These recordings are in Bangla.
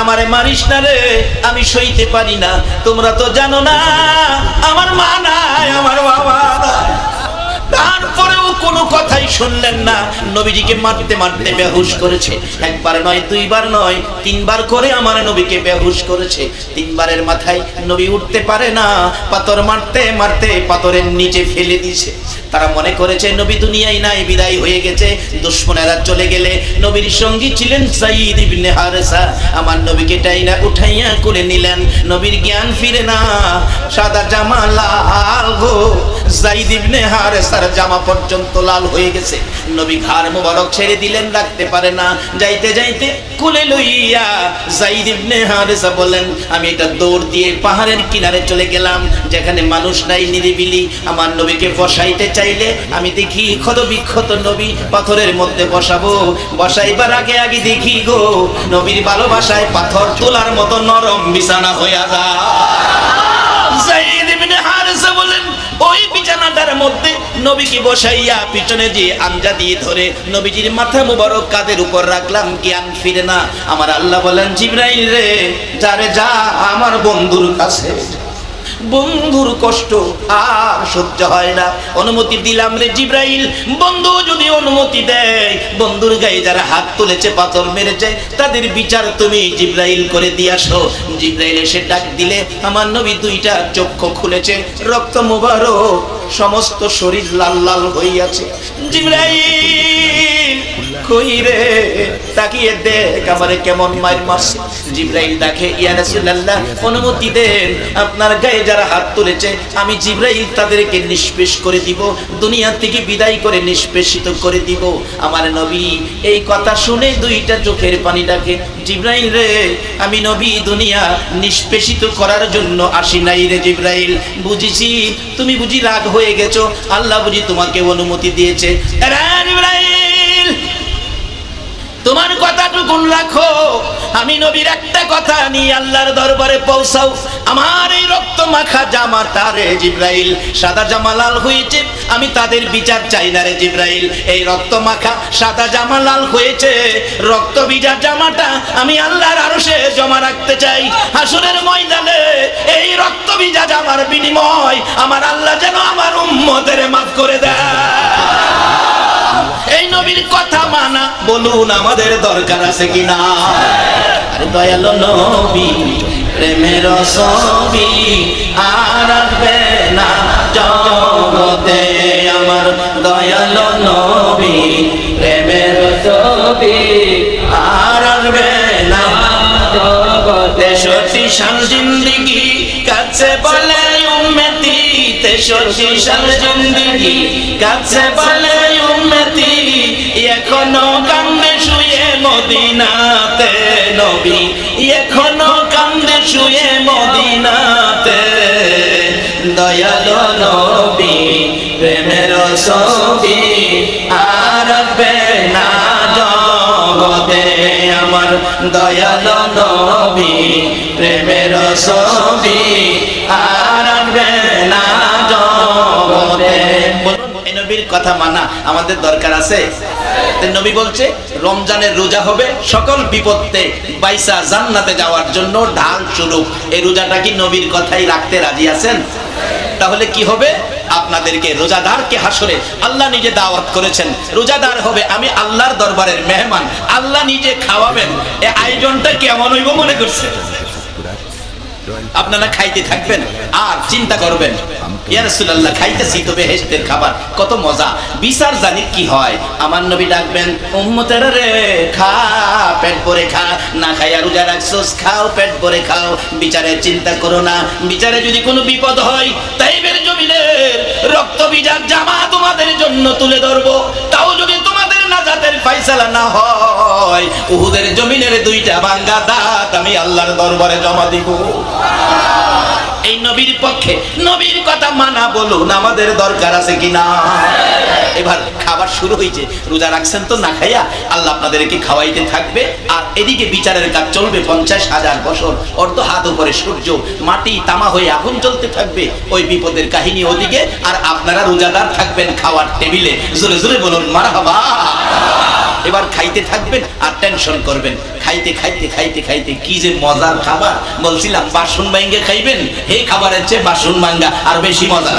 আমারে মারিস না রে, আমি সইতে পারি না। তোমরা তো জানো না আমার মা নাই, আমার বাবা নাই। তারপরেও কোনো কথাই শুনলেন না। নবীজিকে মারতে মারতে বেহুশ করেছে। একবার নয়, দুইবার নয়, তিনবার করে আমার নবীকে বেহুশ করেছে। তিনবারের মাথায় নবী উঠতে পারে না। পাথর মারতে মারতে পাথরের নিচে ফেলে দিয়েছে। তারা মনে করেছে নবী দুনিয়ায় নাই, বিদায় হয়ে গেছে। দুশমনেরা চলে গেলে নবীর সঙ্গী ছিলেন যায়েদ ইবনে হারেসা। আমার নবীকে টাইনা উঠাইয়া করে নিলেন। নবীর জ্ঞান ফিরে না। সাদা জামা লাল গো, যায়েদ ইবনে হারেসার জামা পর্যন্ত লাল হয়ে গেছে। নবী ঘাড় মোবারক ছেড়ে দিলেন, রাখতে পারে না। যাইতে যাইতে কোলে লইয়া যায়েদ ইবনে হারেসা বলেন, আমি এটা দৌড় দিয়ে পাহাড়ের কিনারে চলে গেলাম, যেখানে মানুষ নাই, নিরিবিলি। আমার নবীকে বসাইতে চাইলে আমি দেখি ক্ষতবিক্ষত নবী পাথরের মধ্যে বসাবো। বসাইবার আগে আগে দেখি গো, নবীর ভালোবাসায় পাথর তোলার মতো নরম বিছানা হইয়া যায়। যায়েদ ইবনে হারেসা বলেন, ওই বিছানাটার মধ্যে নবীকে বসাইয়া পিছনে যে আঞ্জা দিয়ে ধরে নবীজির মাথা মুবারক কাঁধের উপর রাখলাম, জ্ঞান ফিরে না। আমার আল্লাহ বলেন, জিবরাইল রে, যারে যা আমার বন্ধুর কাছে, বন্ধুর কষ্ট আর সহ্য হয় না, অনুমতি দিলাম রে জিবরাইল। বন্ধু যদি অনুমতি দেয়, বন্ধুর গায়ে যারা হাত তুলেছে, পাথর মেরেছে, তাদের বিচার তুমি জিবরাইল করে দিয়ে আসো। জিবরাইল এসে ডাক দিলে আমার নবী দুইটা চক্ষু খুলেছে, রক্ত মুবারক, সমস্ত শরীর লাল লাল হইয়াছে। জিবরাইল কই রে, তাকিয়ে দেখ আমারে কেমন মার মারছে। জিবরাইল দেখে, ইয়া রাসূলুল্লাহ, অনুমতি দেন, আপনার গায়ে যারা হাত তুলেছে আমি জিবরাইল তাদেরকে নিষ্পেষ করে দিব, দুনিয়া থেকে বিদায় করে নিষ্পেষিত করে দিব। আমার নবী এই কথা শুনে দুইটা চোখের পানি ডাকে, জিবরাইল রে, আমি নবী দুনিয়া নিষ্পেষিত করার জন্য আসি নাই রে জিবরাইল। বুঝিছি তুমি বুঝি রাগ হয়ে গেছো, আল্লাহ বুঝি তোমাকে অনুমতি দিয়েছে। জিবরাইল, তোমার কথাটুকুন রাখো, আমি নবীর একটা কথা নিয়ে আল্লাহর দরবারে পৌঁছাও। আমার এই রক্ত মাখা জামাটা রে জিবরাইল, সাদা জামা লাল হয়েছে, আমি তাদের বিচার চাই না রে জিবরাইল। এই রক্ত মাখা সাদা জামা লাল হয়েছে, রক্ত ভিজা জামাটা আমি আল্লাহর আরশে জমা রাখতে চাই। হাসরের ময়দানে এই রক্ত ভিজা জামার বিনিময় আমার আল্লাহ যেন আমার উম্মতের মাফ করে দেয়। এই নবীর কথা মানা, বলুন আমাদের দরকার আছে কিনা? আরে দয়ালু নবী, প্রেমের ছবি আর আসবে না জগতে। আমার দয়ালু নবী, প্রেমের ছবি আর আসবে না জগতে। 63 সাল জিন্দেগি কাছে বলে উম্মতি, 63 সাল জিন্দেগি কাছে বলে উম্মতি, এখনো কান্দে শুয়ে মদিনাতে নবী, এখনো কান্দে শুয়ে মদিনাতে। দয়ালু নবী, প্রেমের ছবি আর আসবে না জগতে। আমার দয়ালু নবী, প্রেমের ছবি আর আসবে না জগতে। এই নবীর কথা মানা আমাদের দরকার আছে। নবী বলছে রমজানের রোজা হবে সকল বিপদে বাইসা জান্নাতে যাওয়ার জন্য ঢাল স্বরূপ। এই রোজাটা কি নবীর কথাই রাখতে রাজি আছেন? তাহলে কি হবে? আপনাদেরকে রোজাদারকে হাসরে আল্লাহ নিজে দাওয়াত করেছেন, রোজাদার হবে, আমি আল্লাহর দরবারের মেহমান, আল্লাহ নিজে খাওয়াবেন। এই আয়োজনটা কেমন হইব মনে করছে? আপনারা খাইতে থাকবেন আর চিন্তা করবেন, ইয়া রাসূলুল্লাহ, খাইতেছি তো বেহেশতের খাবার, কত মজা, বিচার জানি কি হয়। আমার নবী ডাকবেন, উম্মতেরা রে, খা, পেট ভরে খা, না খাইয়া রোজা রাখছস, খাও, পেট ভরে খাও, বিচারের চিন্তা করো না। বিচারে যদি কোনো বিপদ হয়, তাইবের জমিনের রক্ত ভিজা জামা তোমাদের জন্য তুলে ধরবো। তাও যদি তোমাদের নাজাতের ফয়সালা না হয়, উহুদের জমিনের দুইটা ভাঙ্গা দাঁত আমি আল্লাহর দরবারে জমা দিব। এই নবীর পক্ষে নবীর কথা মানা, বলুন আমাদের দরকার আছে কিনা? এবার খাবার শুরু হয়েছে, রোজা রাখছেন তো না খাইয়া, আল্লাহ আপনাদেরকে খাওয়াইতে থাকবে। আর এদিকে বিচারের কাজ চলবে 50,000 বছর, অর্ধ হাত উপরে সূর্য, মাটি তামা হয়ে আগুন চলতে থাকবে। ওই বিপদের কাহিনী ওদিকে, আর আপনারা রোজাদার থাকবেন খাওয়ার টেবিলে। জোরে জোরে বলুন মারহাবা। এবার খাইতে থাকবেন আর টেনশন করবেন, খাইতে খাইতে খাইতে খাইতে কি যে মজার খাবার। বলছিলাম বাসন ভাঙ্গে খাইবেন, এই খাবারের চেয়ে বাসন ভাঙ্গা আর বেশি মজা।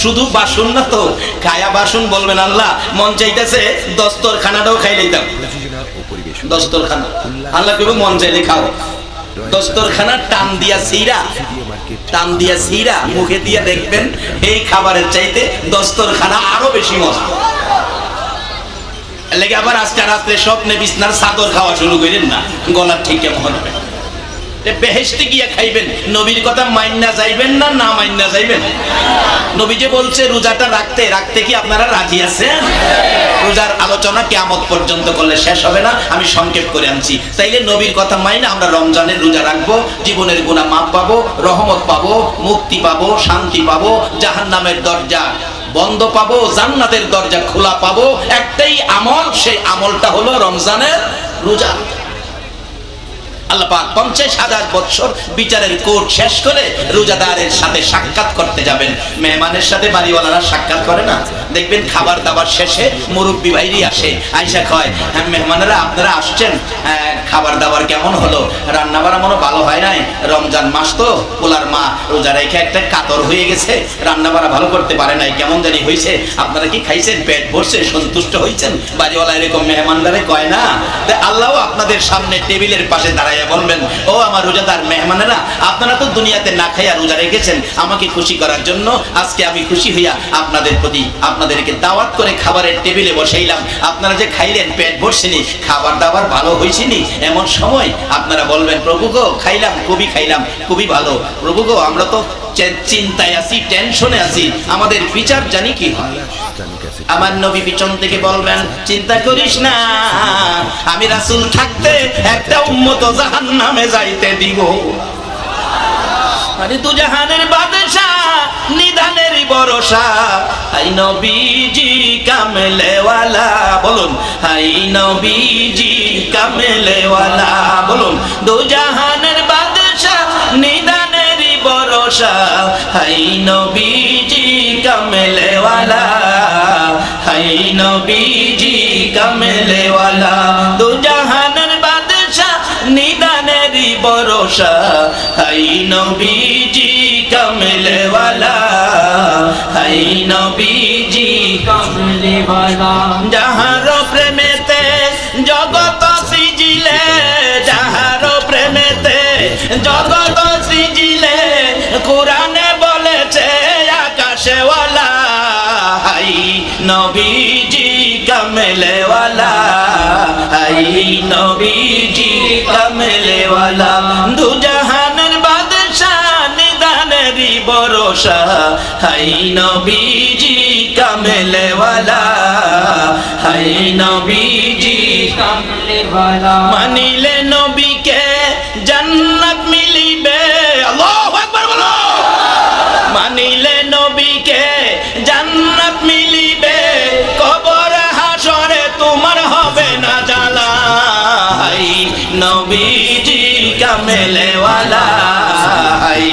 শুধু বাসন না তো, খায়া বাসন বলবেন আল্লাহ মন চাইতেছে দস্তরখানাটাও খাই লইতাম। দস্তরখানা আল্লাহ কেউ মন চাইলে খাও। দস্তরখানা টান দিয়া সিরা মুখে দিয়া দেখবেন এই খাবারের চাইতে দস্তরখানা আরো বেশি মজা লাগে। আবার আজকে রাত্রে স্বপ্নে বিছনার চাদর খাওয়া শুরু করেন না, গলার ঠিক কেমন হবে। বেহেশতে গিয়া খাইবেন, নবীর কথা মাইন্না যাইবেন না, না মাইন্না যাইবেন। নবী যে বলছে রোজাটা রাখতে রাখতে কি আপনারা রাজি আছেন? রোজার আলোচনা কিয়ামত পর্যন্ত করলে শেষ হবে না, আমি সংক্ষেপ করে আনছি। তাইলে নবীর কথা মাইনা আমরা রমজানের রোজা রাখবো, জীবনের গুনাহ মাফ পাবো, রহমত পাবো, মুক্তি পাবো, শান্তি পাবো, জাহান্নামের দরজা বন্ধ পাবো, জান্নাতের দরজা খোলা পাবো। একটাই আমল, সেই আমলটা হলো রমজানের রোজা। আল্লাহ পাক 50,000 বছর বিচারের কোর্ট শেষ করে রোজাদারের সাথে সাক্ষাৎ করতে যাবেন। মেহমানের সাথে বাড়িওয়ালারা সাক্ষাৎ করে না, দেখবেন খাবার দাবার শেষে মুরব্বী ভাইরি আসে, আইসা কয় হ্যাঁ মেহমানেরা আপনারা আসছেন, খাবার দাবার কেমন হলো? রান্না বান্না মনে ভালো হয় নাই, রমজান মাস তো, পোলার মা রোজা রেখে একটা কাতর হয়ে গেছে, রান্না বান্না ভালো করতে পারে নাই, কেমন জানি হয়েছে, আপনারা কি খাইছেন, পেট ভরছে, সন্তুষ্ট হয়েছেন? বাড়িওয়ালা এরকম মেহমানদারে কয় না। আল্লাহও আপনাদের সামনে টেবিলের পাশে দাঁড়ায় বলবেন ও আমার রোজাদার মেহমানেরা, আপনারা তো দুনিয়াতে না খাইয়া রোজা রেখেছেন, আমাকে খুশি করার জন্য আজকে আমি খুশি হইয়া আপনাদের প্রতি আপনাদেরকে দাওয়াত করে খাবারের টেবিলে বসাইলাম। আপনারা যে খাইলেন পেট ভরছেনি, খাবার দাবার ভালো হয়েছেনি, এমন সময় আপনারা বলবেন প্রভু গো খাইলাম, খুবই ভালো। প্রভু গো আমরা তো চিন্তায় আছি, টেনশনে আছি, আমাদের বিচার জানি কি হয়। আমার নবী পিছন থেকে বলবেন চিন্তা করিস না, আমি রাসূল থাকতে একটা উম্মত জাহান্নামে যাইতে দিব। আরে তু জাহানের বাদশা, নিদানেরই ভরসা, হাই নবীজি কামলেওয়ালা, বলুন হাই নবীজি কামলেওয়ালা, বলুন দু জাহানের বাদশা, নিদানেরই ভরসা, হাই নবীজি কামলেওয়ালা, হাই নবীজি কামলেওয়ালা, দু জাহানের বাদশা, নিদানেরই ভরসা, হাই নবীজি কামলেওয়ালা, হাই নবীজি কামলেওয়ালা। যাহার প্রেমেতে জগৎ সৃজিলে, যাহার প্রেমেতে জগৎ সৃজিলে, কোরআনে বলেছে আকাশেওয়ালা, হাই নবীজি কামলেওয়ালা, হাই নবীজি কামলেওয়ালা, দু জাহানের বাদশা, নিদানেরই ভরসা, হাই নবীজি কামলেওয়ালা, হাই নবীজি কামলেওয়ালা। মানিলে নবীকে জান্নাত মিলিবে, আল্লাহু আকবার বলো। মানিলে নবীকে জান্নাত মিলিবে, কবর হাসরে তোমার হবে না জ্বালা, হাই নবীজি কামলেওয়ালা, হাই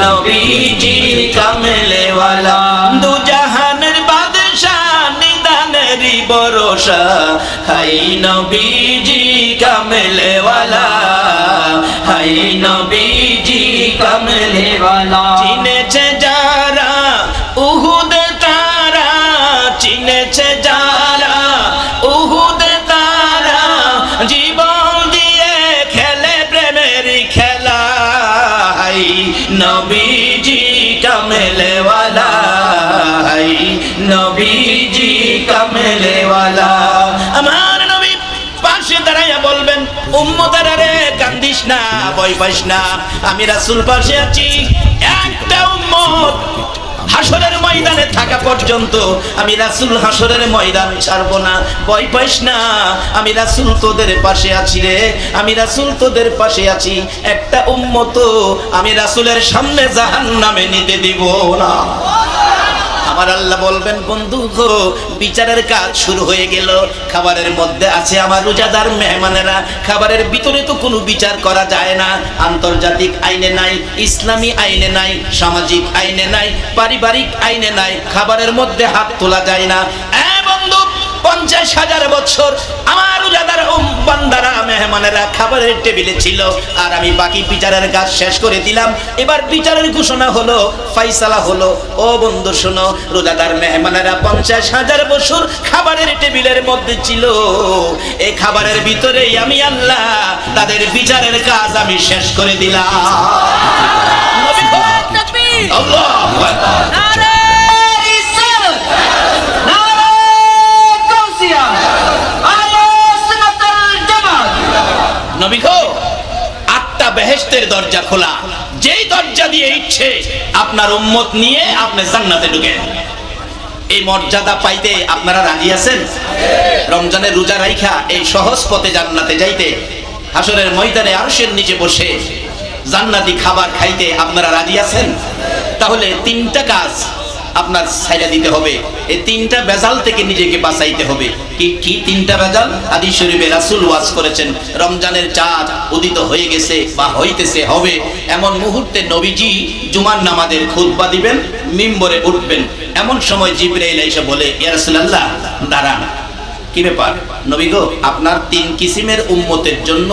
নবীজি কামলেওয়ালা, দু জাহানের বাদশা, নিদানেরই ভরসা, হাই নবীজি কামলেওয়ালা, হাই নবীজি কামলেওয়ালা। চিনেছে যারা উহুদ তারা, চিনেছে যারা উহুদ তারা, জীবন দিয়ে খেলে প্রেমেরই খেলা, হাই নবীজি কামলেওয়ালা, হাই নবীজি কামলেওয়ালা। আমার নবী পাশে দাঁড়াইয়া বলবেন উম্মতেরা রে কান্দিস না, ভয় পাইস না, আমি রাসূল পাশে আছি। একটা উম্মত হাসরের ময়দানে থাকা পর্যন্ত আমি রাসূল হাসরের ময়দান ছাড়বো না, ভয় পাইস না, আমি রাসূল তোদের পাশে আছি রে, আমি রাসূল তোদের পাশে আছি। একটা উম্মত আমি রাসূলের সামনে জাহান্নামে নিতে দিব না। আমার আল্লাহ বলবেন বন্ধু গো, বিচারের কাজ শুরু হয়ে গেল। খাবারের মধ্যে আছে আমার রোজাদার মেহমানেরা, খাবারের ভিতরে তো কোনো বিচার করা যায় না। আন্তর্জাতিক আইনে নাই, ইসলামী আইনে নাই, সামাজিক আইনে নাই, পারিবারিক আইনে নাই, খাবারের মধ্যে হাত তোলা যায় না। বন্ধু 50,000 বছর আমার রোজাদার বান্দারা মেহমানেরা খাবারের টেবিলে ছিল, আর আমি বাকি বিচারের কাজ শেষ করে দিলাম। এবার বিচারের ঘোষণা হলো, ফাইসালা হলো। ও বন্ধু শোনো, রোজাদার মেহমানেরা 50,000 বছর খাবারের টেবিলের মধ্যে ছিল। এই খাবারের ভিতরেই আমি আল্লাহ তাদের বিচারের কাজ আমি শেষ করে দিলাম। নবী গো, আল্লাহু আকবার। নবী গো, 8টা বেহেশতের দরজা খোলা, যেই দরজা দিয়ে ইচ্ছে আপনার উম্মত নিয়ে আপনি জান্নাতে ঢুকেন। এই মর্যাদা পাইতে আপনারা রাজি আছেন? রমজানের রোজা রাইখা এই সহজ পথে জান্নাতে যাইতে, হাসরের ময়দানে আরশের নিচে বসে জান্নাতি খাবার খাইতে আপনারা রাজি আছেন? তাহলে 3টা কাজ আপনার ছাইড়া দিতে হবে। এই 3টা বেজাল থেকে নিজেকে বাঁচাইতে হবে। কি কি 3টা বেজাল? হাদিস শরীফে রাসূল ওয়াজ করেছেন, রমজানের চাঁদ উদিত হয়ে গেছে বা হইতেছে, হবে এমন মুহূর্তে নবীজি জুমার নামাজের খুতবা দিবেন, মিম্বরে উঠবেন। এমন সময় জিবরাইল এসে বলে, ইয়া রাসূলুল্লাহ দাঁড়ান। কি ব্যাপার নবী গো? আপনার 3 কিসিমের উম্মতের জন্য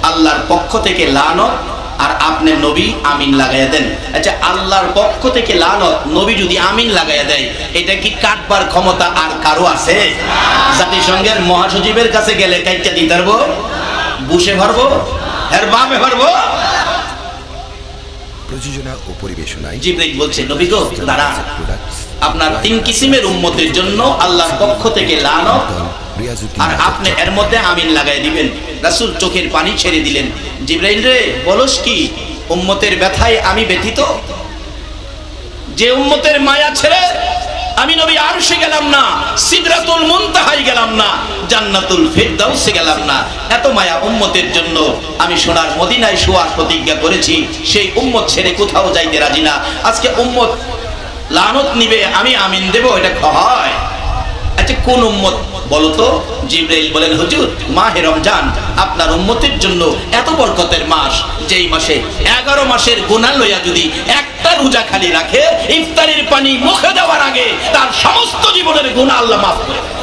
আল্লাহর পক্ষ থেকে লানত, আর আপনি নবী আমিন লাগাইয়া দেন। আচ্ছা, আল্লাহর পক্ষ থেকে লানত, নবী যদি আমিন লাগাইয়া দেয়, এটা কি কাটবার ক্ষমতা আর কারো আছে? জাতিসংঘের মহাসচিবের কাছে গেলে কাইটা দিতে পারবো? বুঝে পারবো? এর বামে পারবো? প্রযোজনা ও পরিবেশনায় জিবরাইল বলছে, নবী গো দাঁড়ান, আপনার 3 কিসিমের উম্মতের জন্য আল্লাহর পক্ষ থেকে লানত, আর আপনি এর মধ্যে আমিন লাগাই দিবেন। রাসূল চোখের পানি ছেড়ে দিলেন। জিবরাইল রে, বলস কি? উম্মতের ব্যথায় আমি ব্যথিত। যে উম্মতের মায়া ছেড়ে আমি নবী আরশে গেলাম না, সিদরাতুল মুনতাহায় গেলাম না, জান্নাতুল ফিরদাউসে গেলাম না, এত মায়া উম্মতের জন্য আমি সোনার মদিনায় শোয়ার প্রতিজ্ঞা করেছি। সেই উম্মত ছেড়ে কোথাও যাইতে রাজি না। আজকে উম্মত লানত নিবে, আমি আমিন দেব, এটা হয়? আচ্ছা, কোন উম্মত বলো তো? জিবরাইল বলেন, হুজুর মাহে রমজান আপনার উম্মতের জন্য এত বরকতের মাস, যেই মাসে 11 মাসের গুনাহ লইয়া যদি একটা রোজা খালি রাখে, ইফতারের পানি মুখে দেওয়ার আগে তার সমস্ত জীবনের গুনাহ আল্লাহ মাফ করে দেন।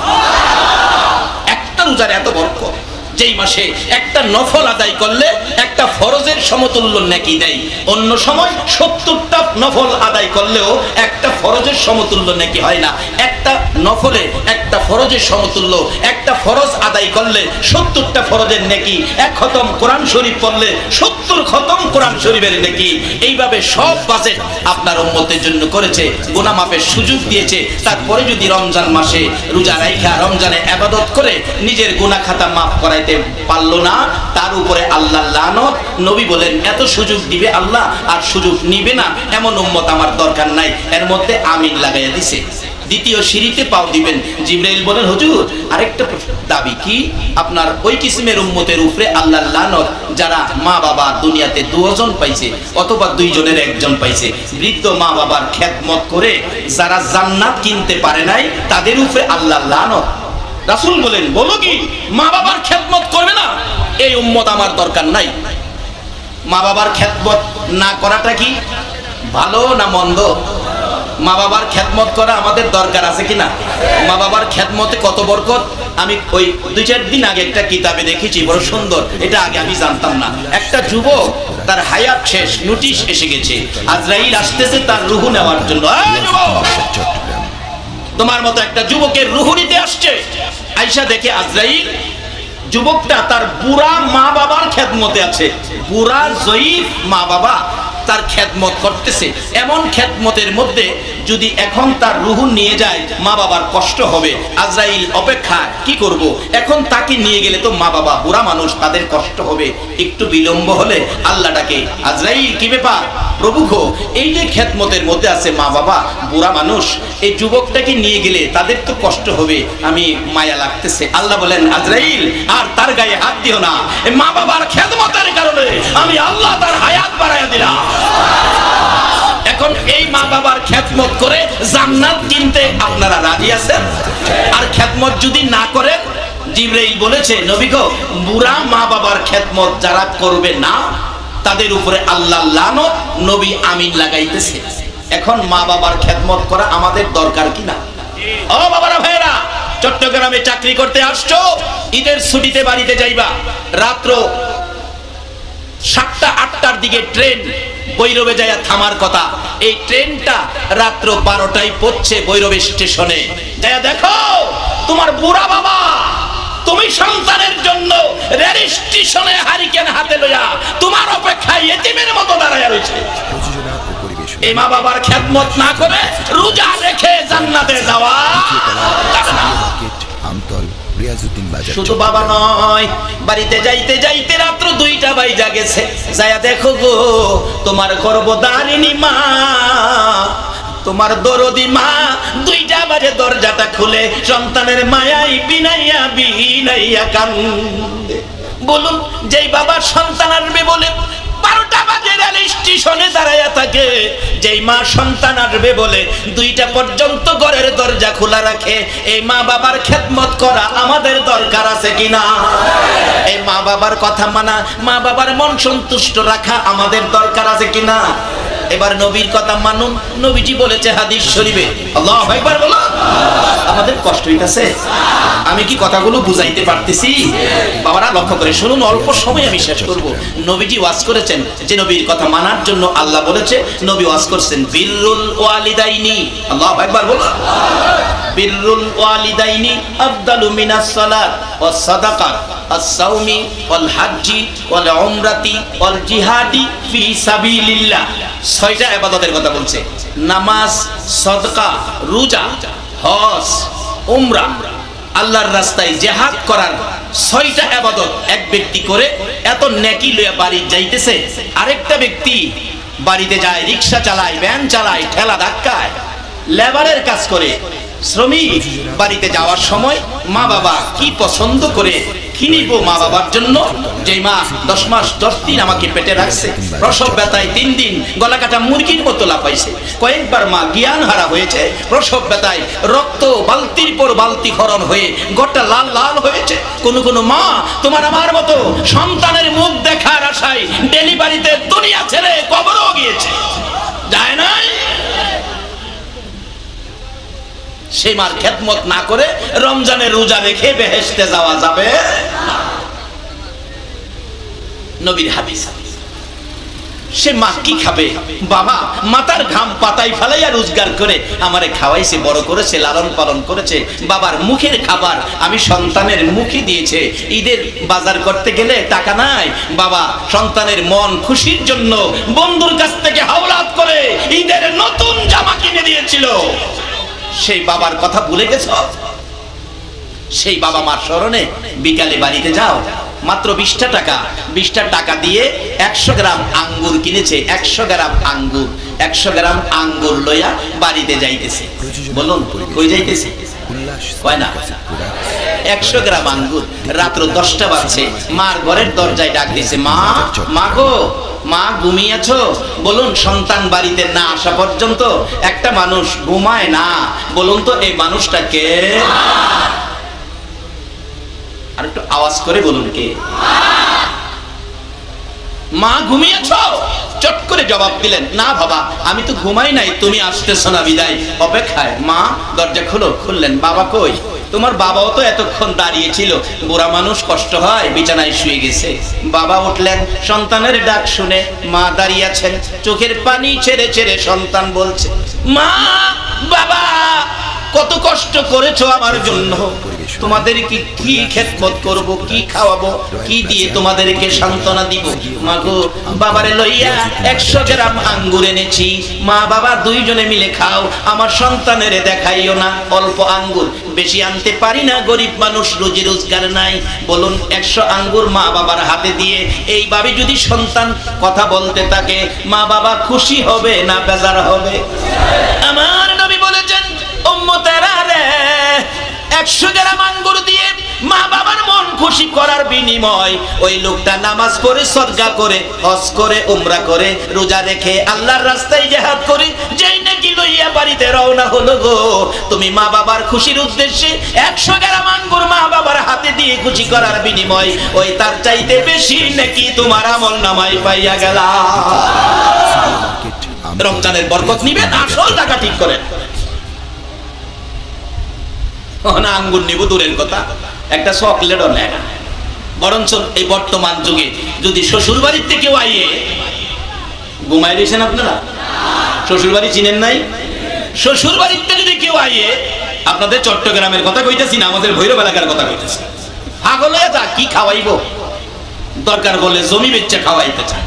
একটা রোজার এত বরকত, যেই মাসে একটা নফল আদায় করলে একটা ফরজের সমতুল্য নেকি দেয়। অন্য সময় 70টা নফল আদায় করলেও একটা ফরজের সমতুল্য নেকি হয় না। একটা নফলে একটা ফরজের সমতুল্য। একটা ফরজ আদায় করলে 70টা ফরজের নেকি, 1 খতম কোরআন শরীফ পড়লে 70 খতম কোরআন শরীফের নেকি। এইভাবে সব বাজেট আপনার উম্মতের জন্য করেছে, গুনাহ মাফের সুযোগ দিয়েছে। তারপরে যদি রমজান মাসে রোজা রাইখা রমজানে ইবাদত করে নিজের গুনাহ খাতা মাফ করাই পারলো না, তার উপরে আল্লাহ লানত। নবী বলেন, এত সুযোগ দিবে আল্লাহ আর সুযোগ নিবে না এমন উম্মত আমার দরকার নাই। এর মধ্যে আমিন লাগাইয়া দিছে। দ্বিতীয় সিঁড়িতে পাও দিবেন। জিবরাইল বলেন, হুজুর আরেকটা দাবি কি? আপনার ওই কিসিমের উম্মতের উপরে আল্লাহ লানত যারা মা বাবা দুনিয়াতে 2 জন পাইছে অথবা 2 জনের 1 জন পাইছে। বৃদ্ধ মা বাবার খেদমত করে যারা জান্নাত কিনতে পারে নাই, তাদের উপরে আল্লাহ লানত। রাসূল বলেন, বলো কি মা বাবার খেদমত করবে না? এই উম্মত আমার দরকার নাই। মা বাবার খেদমত না করাটা কি ভালো না মন্দ? মা বাবার খেদমত করা আমাদের দরকার আছে কিনা? মা বাবার খেদমতে কত বরকত। আমি ওই 2-4 দিন আগে একটা কিতাবে দেখেছি, বড় সুন্দর। এটা আগে আমি জানতাম না। একটা যুবক, তার হায়াত শেষ, নোটিশ এসে গেছে, আজরাইল আসতেছে তার রূহ নেওয়ার জন্য। তোমার মতো একটা যুবকের রূহ নিতে আসছে। আয়েশা দেখে আজরাইল, যুবকটা তার বুড়া মা বাবার খেদমতে আছে। বুড়া জয়ীফ মা বাবা তার খেদমত করতেছে। এমন খেদমতের মধ্যে যদি এখন তার রূহ নিয়ে যায়, মা বাবার কষ্ট হবে। আজরাইল অপেক্ষা, কি করব? এখন তাকে নিয়ে গেলে তো মা বাবা বুড়া মানুষ, তাদের কষ্ট হবে। একটু বিলম্ব হলে আল্লাহ ডাকে, আজরাইল কি ব্যাপার? প্রভু গো, এই যে খেদমতের মধ্যে আছে মা বাবা বুড়া মানুষ, এই যুবকটাকে নিয়ে গেলে তাদের তো কষ্ট হবে, আমি মায়া লাগতেছে। আল্লাহ বলেন, আজরাইল আর তার গায়ে হাত দিও না। মা বাবার খেদমতের কারণে আমি আল্লাহ তার হায়াত বাড়াইয়া দিলাম। এখন এই মা বাবার খেদমত করে জান্নাত কিনতে আপনারা রাজি আছেন? আর খেদমত যদি না করেন, জিবরাইল বলেছে, নবী গো, বুড়া মা বাবার খেদমত যারা করবে না, তাদের উপরে আল্লাহ লানত। নবী আমিন লাগাইতেছে। এখন মা বাবার খেদমত করা আমাদের দরকার কিনা? ও বাবারা ভাইরা, চট্টগ্রামে চাকরি করতে আসছো, ঈদের ছুটিতে বাড়িতে যাইবা, রাত্র 7টা 8টার দিকে ট্রেন ভৈরবে যায় থামার কথা। এই ট্রেনটা রাত্র 12টায় পড়ছে ভৈরব স্টেশনে। যায় দেখো তোমার বুড়া বাবা, তুমি সন্তানের জন্য রেল স্টেশনে হারিকেন হাতে লইয়া তোমার অপেক্ষায় এতিমের মতো দাঁড়ায় রয়েছে। এই মা বাবার খেদমত না করে রোজা রেখে জান্নাতে যাওয়া শুধু বাবা নয়, বাড়িতে যাইতে যাইতে রাত্র 2টা বাইজা গেছে। যায়া দেখো গো তোমার গর্ভধারিণী মা, তোমার দরদি মা 2টা বাজে দরজাটা খুলে সন্তানের মায়াই বিনাইয়া বিনাইয়া কান্দে। বলুন যেই বাবার সন্তান আসবে বলে 12টা বাজে রেল স্টেশনে দাঁড়ায়া থাকে, যেই মা সন্তান আসবে বলে 2টা পর্যন্ত ঘরের দরজা খোলা রাখে, এই মা বাবার খেদমত করা আমাদের দরকার আছে কিনা? এই মা বাবার কথা মানা, মা বাবার মন সন্তুষ্ট রাখা আমাদের দরকার আছে কিনা? এবার নবীর কথা মানুন। নবীজি বলেছে হাদিস শরীফে, আল্লাহু আকবার বলো। আমাদের কষ্ট হইতাছে, আমি কি কথাগুলো বুঝাইতে পারতেছি? বাবারা লক্ষ্য করে শুনুন, অল্প সময় আমি শেষ করব। নবীজি ওয়াজ করেছেন যে নবীর কথা মানার জন্য আল্লাহ বলেছে, নবী ওয়াজ করছেন বিররুল ওয়ালিদাইনি, আল্লাহু আকবার বলো। বিররুল ওয়ালিদাইনি আফদালু মিনাস সালাত ওয়াস সাদাকাত আস-সাওমি ওয়াল হাজ্জি ওয়াল উমরাতি ওয়াল জিহাদি ফি সাবিলিল্লাহ। 6টা ইবাদতের কথা বলছে, নামাজ, সাদকা, রোজা, হজ, উমরা, আল্লাহর রাস্তায় জিহাদ করার 6টা ইবাদত এক ব্যক্তি করে এত নেকি লইয়া বাড়ি যাইতেছে। আরেকটা ব্যক্তি বাড়িতে যায়, রিকশা চালায়, ভ্যান চালায়, ঠেলা ধাক্কায়, লেবারের কাজ করে, শ্রমিক। বাড়িতে যাওয়ার সময় মা বাবা কি পছন্দ করে কিনিব মা বাবার জন্য, যে মা 10 মাস 10 দিন আমাকে পেটে রাখছে, প্রসব ব্যথায় 3 দিন গলা কাটা মুরগির মতো লাফাইছে, কয়েকবার মা জ্ঞান হারা হয়েছে, প্রসব ব্যথায় রক্ত বালতির পর বালতি খরণ হয়ে গোটা লাল লাল হয়েছে। কোন কোন মা তোমার আমার মতো সন্তানের মুখ দেখার আশায় ডেলিভারিতে দুনিয়া ছেড়ে কবরও গিয়েছে, যায় নাই? সেই মার খেদমত না করে রমজানের রোজা রেখে বেহেশতে যাওয়া যাবে? নবীর হাদিস। সে মা কি খাবে? বাবা মাথার ঘাম পাতায় ফেলাইয়া রোজগার করে আমারে খাওয়াইছে, বড় করেছে, লালন পালন করেছে। বাবার মুখের খাবার আমি সন্তানের মুখে দিয়েছে। ঈদের বাজার করতে গেলে টাকা নাই, বাবা সন্তানের মন খুশির জন্য বন্ধুর কাছ থেকে হাওলাত করে ঈদের নতুন জামা কিনে দিয়েছিল। সেই বাবার কথা ভুলে গেছ? সেই বাবা মার স্মরণে বিকালে বাড়িতে যাও, মাত্র 20টা টাকা, 20টা টাকা দিয়ে 100 গ্রাম আঙ্গুর কিনেছে। 100 গ্রাম আঙ্গুর, 100 গ্রাম আঙ্গুর লইয়া বাড়িতে যাইতেছে। বলুন কই যাইতেছে? কয় না, 100 গ্রাম আঙ্গুর। রাত্র 10টা বাজছে, মার ঘরের দরজায় ডাক দিয়েছে, মা, মা গো, মা ঘুমিয়েছো? বলুন সন্তান বাড়িতে না আসা পর্যন্ত একটা মানুষ ঘুমায় না। বলুন তো এই মানুষটা কে? আর একটু আওয়াজ করে বলুন কে? মা ঘুমিয়েছো? চট করে জবাব দিলেন, না বাবা আমি তো ঘুমাই নাই, তুমি আসতেছো না বিদায় অপেক্ষায়। মা দরজা খুলো। খুললেন, বাবা কই? তোমার বাবাও তো এতক্ষণ দাঁড়িয়ে ছিল, বুড়া মানুষ কষ্ট হয়, বিছানায় শুয়ে গেছে। বাবা উঠলেন, সন্তানের ডাক শুনে মা দাঁড়িয়ে আছেন, চোখের পানি ছেড়ে ছেড়ে সন্তান বলছে, মা, বাবা কত কষ্ট করেছো আমার জন্য, তোমাদের কি খেদমত করব, কি খাওয়াবো, কি দিয়ে তোমাদেরকে সান্ত্বনা দিব? মা গো, বাবারে লইয়া 100 গ্রাম আঙ্গুর এনেছি, মা বাবা দুইজনে মিলে খাও, আমার সন্তানের দেখাইও না। অল্প আঙ্গুর, বেশি আনতে পারি না, গরিব মানুষ, রুজি রোজগার নাই। বলুন 100 আঙ্গুর মা বাবার হাতে দিয়ে এইভাবে যদি সন্তান কথা বলতে থাকে, মা বাবা খুশি হবে না বেজার হবে? আমার নবী বলেছেন, উম্মতেরা রে, 100 গ্রাম আঙ্গুর দিয়ে মা বাবার মন খুশি করার বিনিময় ওই লোকটা নামাজ পড়ে, সদকা করে, হজ করে, উমরা করে, রোজা রেখে আল্লাহর রাস্তায় জিহাদ করে যেই নাকি লইয়া বাড়িতে রওনা হলো গো, তুমি মা বাবার খুশির উদ্দেশ্যে 100 গ্রাম আঙ্গুর মা বাবার হাতে দিয়ে খুশি করার বিনিময় ওই তার চাইতে বেশি নাকি তোমার আমল নামায় পাইয়া গেলা। রমজানের বরকত নিবেন, আসল টাকা ঠিক করেন। না আঙ্গুর নিব দূরের কথা, একটা চকলেটও নেয় না। বরঞ্চ এই বর্তমান যুগে যদি শ্বশুর বাড়ির থেকে কেউ আইয়ে, ঘুমাই দিয়েছেন আপনারা? শ্বশুর বাড়ি চিনেন নাই? শ্বশুর বাড়িতে যদি কেউ আইয়ে, আপনাদের চট্টগ্রামের কথা কইতেছি না, আমাদের ভৈরব এলাকার কথা কইতেছি, পাগল হয়ে যা কি খাওয়াইব, দরকার বলে জমি বেচে খাওয়াইতে চায়।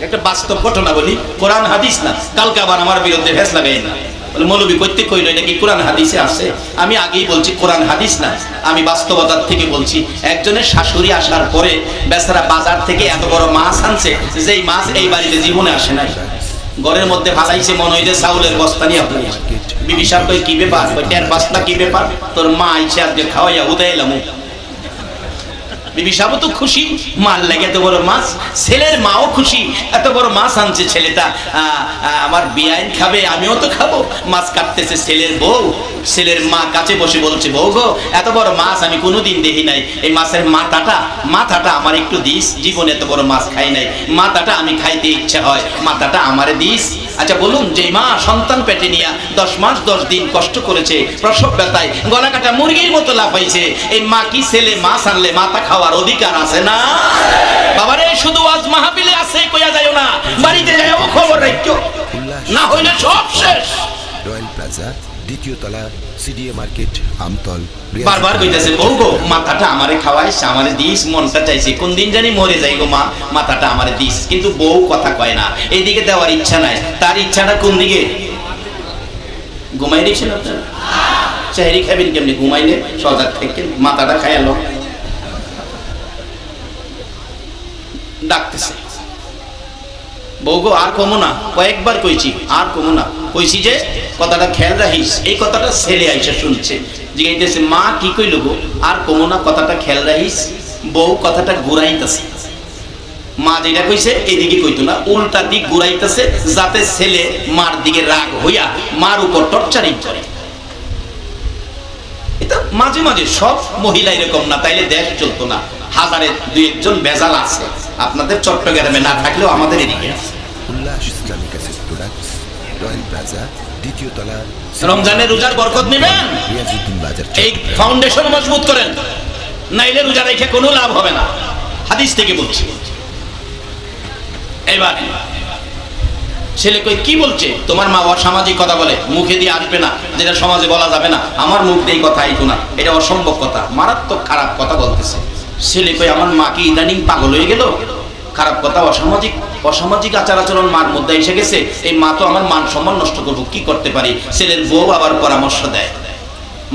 একটা বাস্তব ঘটনা বলি, কোরআন হাদিস না, কালকে আবার আমার বিরুদ্ধে ফেস লাগাই না, বলে মৌলবী কইতে কইল এটা কি কোরআন হাদিসে আছে? আমি আগেই বলছি কোরআন হাদিস না, আমি বাস্তবতার থেকে বলছি। একজনের শাশুড়ি আসার পরে বেচারা বাজার থেকে এত বড় মাছ আনছে, যেই মাছ এই বাড়িতে জীবনে আসে নাই, ঘরের মধ্যে ফালাইছে, মনে হয় যে চাউলের বস্তা নিয়ে আপনি। বিবি সাহেব কই কি ব্যাপার? কই টের পাঁচটা কি ব্যাপার? তোর মা আইছে আজকে খাওয়াইয়া উদয় এলাম। বিবি সাহেব তো খুশি, মাল লাগে এত বড় মাছ, ছেলের মাও খুশি, এত বড় মাছ আনছে ছেলেটা, আমার বিয়াইন খাবে, আমিও তো খাবো। মাছ কাটতেছে ছেলের বউ, ছেলের মা কাছে বসে বলছে, বউ গো এত বড় মাছ আমি কোনোদিন দেখি নাই, এই মাছের মাথাটা আমার একটু দিস, জীবনে এত বড় মাছ খাই নাই, মাথাটা আমি খাইতে ইচ্ছা হয়, মাথাটা আমারে দিস। আচ্ছা বলুন, যে মা সন্তান পেটে নিয়ে 10 মাস 10 দিন কষ্ট করেছে, প্রসব ব্যথায় গলা কাটা মুরগির মতো লাফাইছে, এই মা কি ছেলে মাছ আনলে মাথা খাওয়ার অধিকার আছে না? বাবারে শুধু আজ মাহফিলে আছে কইয়া যাইও না, বাড়িতে যাইও খবর রাখো, না হইলে সব শেষ। রয়্যাল প্লাজা, দ্বিতীয় তলা, সিডিএ মার্কেট, আমতল। বারবার কইতাছে, বউ গো মাথাটা আমারে খাওয়াইস, আমারে দিস, মনটা চাইছে কোন দিন জানি মরে যাই গো মা, মাথাটা আমারে দিস। কিন্তু বউ কথা কয় না, এইদিকে দেওয়ার ইচ্ছা নাই, তার ইচ্ছাটা কোন দিকে? ঘুমাই দিয়েছেন আপনারা? চাহেরি খাবেন কেমনি? ঘুমাইলে সজাগ থেকে মাথাটা খাইয়ালো। ডাকতেছে, বউ গো আর কমো না, কয়েকবার কইছি আর কমো না, কইছি যে কথাটা খেয়াল রাখিস। এই কথাটা ছেলে আইসা শুনছে, জিজ্ঞাসা মা কি কইল গো? আর কমো না, কথাটা খেয়াল রাখিস। বউ কথাটা ঘুরাইতেছে, মা যেটা কইছে এদিকে কইতো না, উল্টা দিক ঘুরাইতেছে, যাতে ছেলে মার দিকে রাগ হইয়া মার উপর টর্চারিং করে। এটা মাঝে মাঝে সব মহিলা এরকম না, তাইলে দেশ চলতো না। হাজারে 2-1 বেজাল আছে, আপনাদের চট্টগ্রামে না থাকলেও আমাদের এদিকে আছে। উল্লাস Islamic asset products, royal plaza, দ্বিতীয় তলা। রমজানের রোজার বরকত নেবেন, রিয়াজউদ্দিন বাজার, এই ফাউন্ডেশন মজবুত করেন, নাইলে রোজা রেখে কোনো লাভ হবে না, হাদিস থেকে বলছি। এবার ছেলে কই কি বলছে? তোমার মা অসামাজিক কথা বলে, মুখে দিয়ে আসবে না, যেটা সমাজে বলা যাবে না, আমার মুখ দিয়ে কথা আইতো না, এটা অসম্ভব কথা, মারাত্মক খারাপ কথা বলতেছে। ছেলে কই আমার মা কি ইদানিং পাগল হয়ে গেল? খারাপ কথা, অসামাজিক আচার আচরণ মার মধ্যে এসে গেছে, এই মা তো আমার মান সম্মান নষ্ট করবো, কি করতে পারি? ছেলের বউ আবার পরামর্শ দেয়,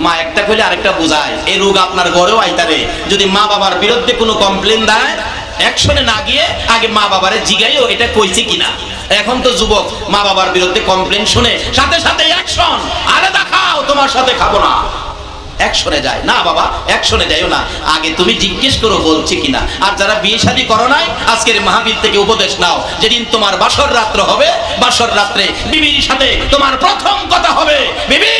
মা একটা কইলে আরেকটা বোঝায়, এই রোগ আপনার ঘরেও আইতারে। যদি মা বাবার বিরুদ্ধে কোনো কমপ্লেন দেয়, অ্যাকশনে না গিয়ে আগে মা বাবারে জিগাইও এটা কইছে কিনা। এখন তো যুবক মা বাবার বিরুদ্ধে কমপ্লেন শুনে সাথে সাথে অ্যাকশন, আরে দেখাও তোমার সাথে খাবো না, অ্যাকশনে যায় না। বাবা অ্যাকশনে যাইও না, আগে তুমি জিজ্ঞেস করো বলছে কিনা। আর যারা বিয়ে শাদী করো নাই, আজকের মাহফিল থেকে উপদেশ নাও, যেদিন তোমার বাসর রাত্র হবে, বাসর রাত্রে বিবির সাথে তোমার প্রথম কথা হবে, বিবি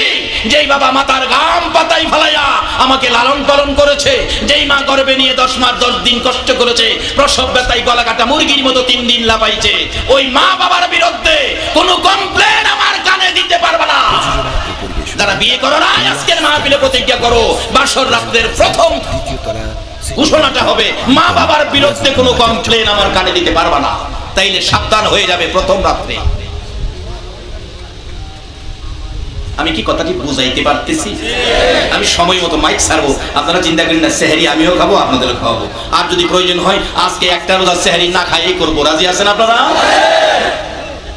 যেই বাবা মাতার গাম পাতাই ফেলাইয়া আমাকে লালন পালন করেছে, যেই মা গর্ভে নিয়ে 10 মাস 10 দিন কষ্ট করেছে, প্রসব ব্যথায় গলা কাটা মুরগির মতো 3 দিন লাপাইছে, ওই মা বাবার বিরুদ্ধে কোনো কমপ্লেন আমার কানে দিতে পারবে না। যারা বিয়ে করো না, আজকের মাহফিলে প্রতিজ্ঞা করো, বাসর রাত্রের প্রথম ঘোষণাটা হবে, মা বাবার বিরুদ্ধে কোনো কমপ্লেন আমার কানে দিতে পারবে না, তাইলে সাবধান হয়ে যাবে প্রথম রাত্রে। আমি কি কথাটি বুঝাইতে পারতেছি? আমি সময় মতো মাইক ছাড়বো, আপনারা চিন্তা করেন না, সেহরি আমিও খাবো, আপনাদেরও খাওয়াবো। আর যদি প্রয়োজন হয় আজকে একটা রোজা সেহরি না খাইয়েই করবো। রাজি আছেন আপনারা?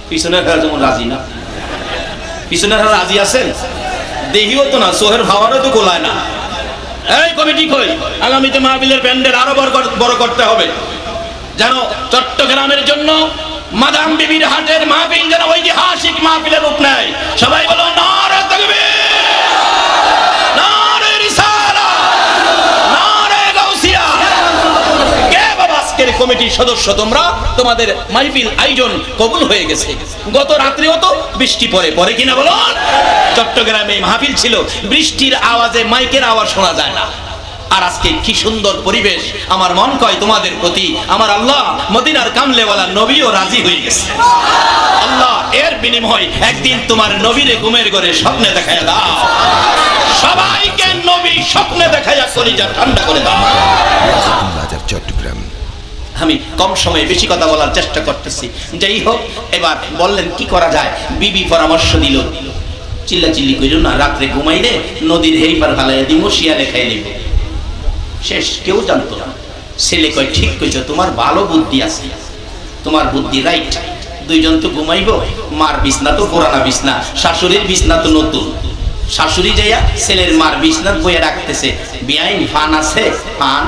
পিছনের যেমন রাজি না, পিছনের রাজি আছেন? দেহিও তো না, সোহের ভাবারও তো গোলায় না। এই কমিটি কই, আগামীতে মাহফিলের প্যান্ডেল আরো বড় করতে হবে, যেন চট্টগ্রামের জন্য মাদাম বিবির হাটের মাহফিল যেন ঐতিহাসিক মাহফিলের রূপ নেয়। সবাই বলো নারে তাকবীর, নারে রিসালাত, নারে গাউসিয়া। কে বাবা আজকের কমিটির সদস্য তোমরা? তোমাদের মাহফিল আয়োজন কবুল হয়ে গেছে। গত রাত্রেও তো বৃষ্টি পরে কিনা বলো? চট্টগ্রামে মাহফিল ছিল, বৃষ্টির আওয়াজে মাইকের আওয়াজ শোনা যায় না। আর আজকে কি সুন্দর পরিবেশ, আমার মন কয় তোমাদের প্রতি আমার আল্লাহ মদিনার কামলেওয়ালা নবীও রাজি হয়ে গেছে। আল্লাহ এর বিনিময় একদিন তোমার নবীরে ঘুমের ঘরে স্বপ্নে দেখায় দাও, সবাইকে নবী স্বপ্নে দেখাইয়া কলিজা ঠান্ডা করে দাও। বাজার চট্টগ্রাম। আমি কম সময়ে বেশি কথা বলার চেষ্টা করতেছি। যাই হোক, এবার বললেন কি করা যায়। বিবি পরামর্শ দিল, চিল্লাচিল্লি কইল না, রাত্রে ঘুমাইলে নদীর হেইপার ফালাইয়া দিব, শিয়ালে খাই নিব, শেষ। কেউ জানতো না। ছেলে কয় ঠিক কইছো, তোমার ভালো বুদ্ধি আছে, তোমার বুদ্ধি রাইট। দুইজন তো ঘুমাইব, মার বিছনা তো পুরানা বিছনা, শাশুড়ির বিছনা তো নতুন। শাশুড়ি যাইয়া ছেলের মার বিছনা বইয়া রাখতেছে, বিয়াইন ফান আছে? ফান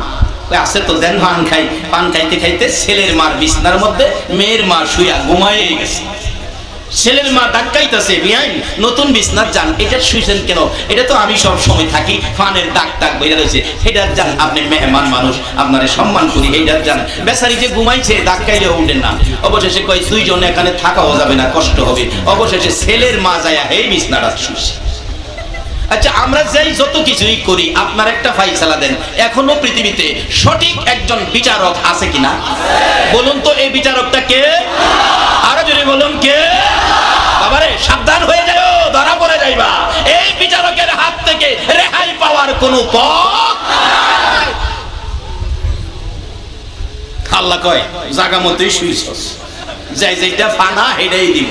আছে তো, দেন পান খাই। পান খাইতে খাইতে ছেলের মার বিছনার মধ্যে মেয়ের মা শুয়া ঘুমায় গেছে। ছেলের মা ডাকাইতেছে, বিয়াইন নতুন বিছনার যান, এটা শুইছেন কেন? এটা তো আমি সব সময় থাকি, ফানের দাগ দাগ বইয়া রয়েছে, হেডার যান, আপনি মেহমান মানুষ, আপনারে সম্মান করি, হেডার যান। বেচারি যে ঘুমাইছে ডাকাইলেও উঠেন না। অবশেষে কয় দুইজন এখানে থাকাও যাবে না, কষ্ট হবে। অবশেষে ছেলের মা যায়া এই বিছনাটা শুইছে। আচ্ছা, আমরা যাই যত কিছুই করি, আপনার একটা ফাইসালা দেন, এখনো পৃথিবীতে সঠিক একজন বিচারক আছে কিনা? বলুন তো, এই বিচারকটা কে? আরো জোরে বলুন, কে? বাবারে সাবধান হয়ে যাও, ধরা পড়ে যাইবা। এই বিচারকের হাত থেকে রেহাই পাওয়ার কোনো পথ নাই। আল্লাহ কয় জাগা মতোই শুইছস, যাই যেটা পানা হেডাই দিব।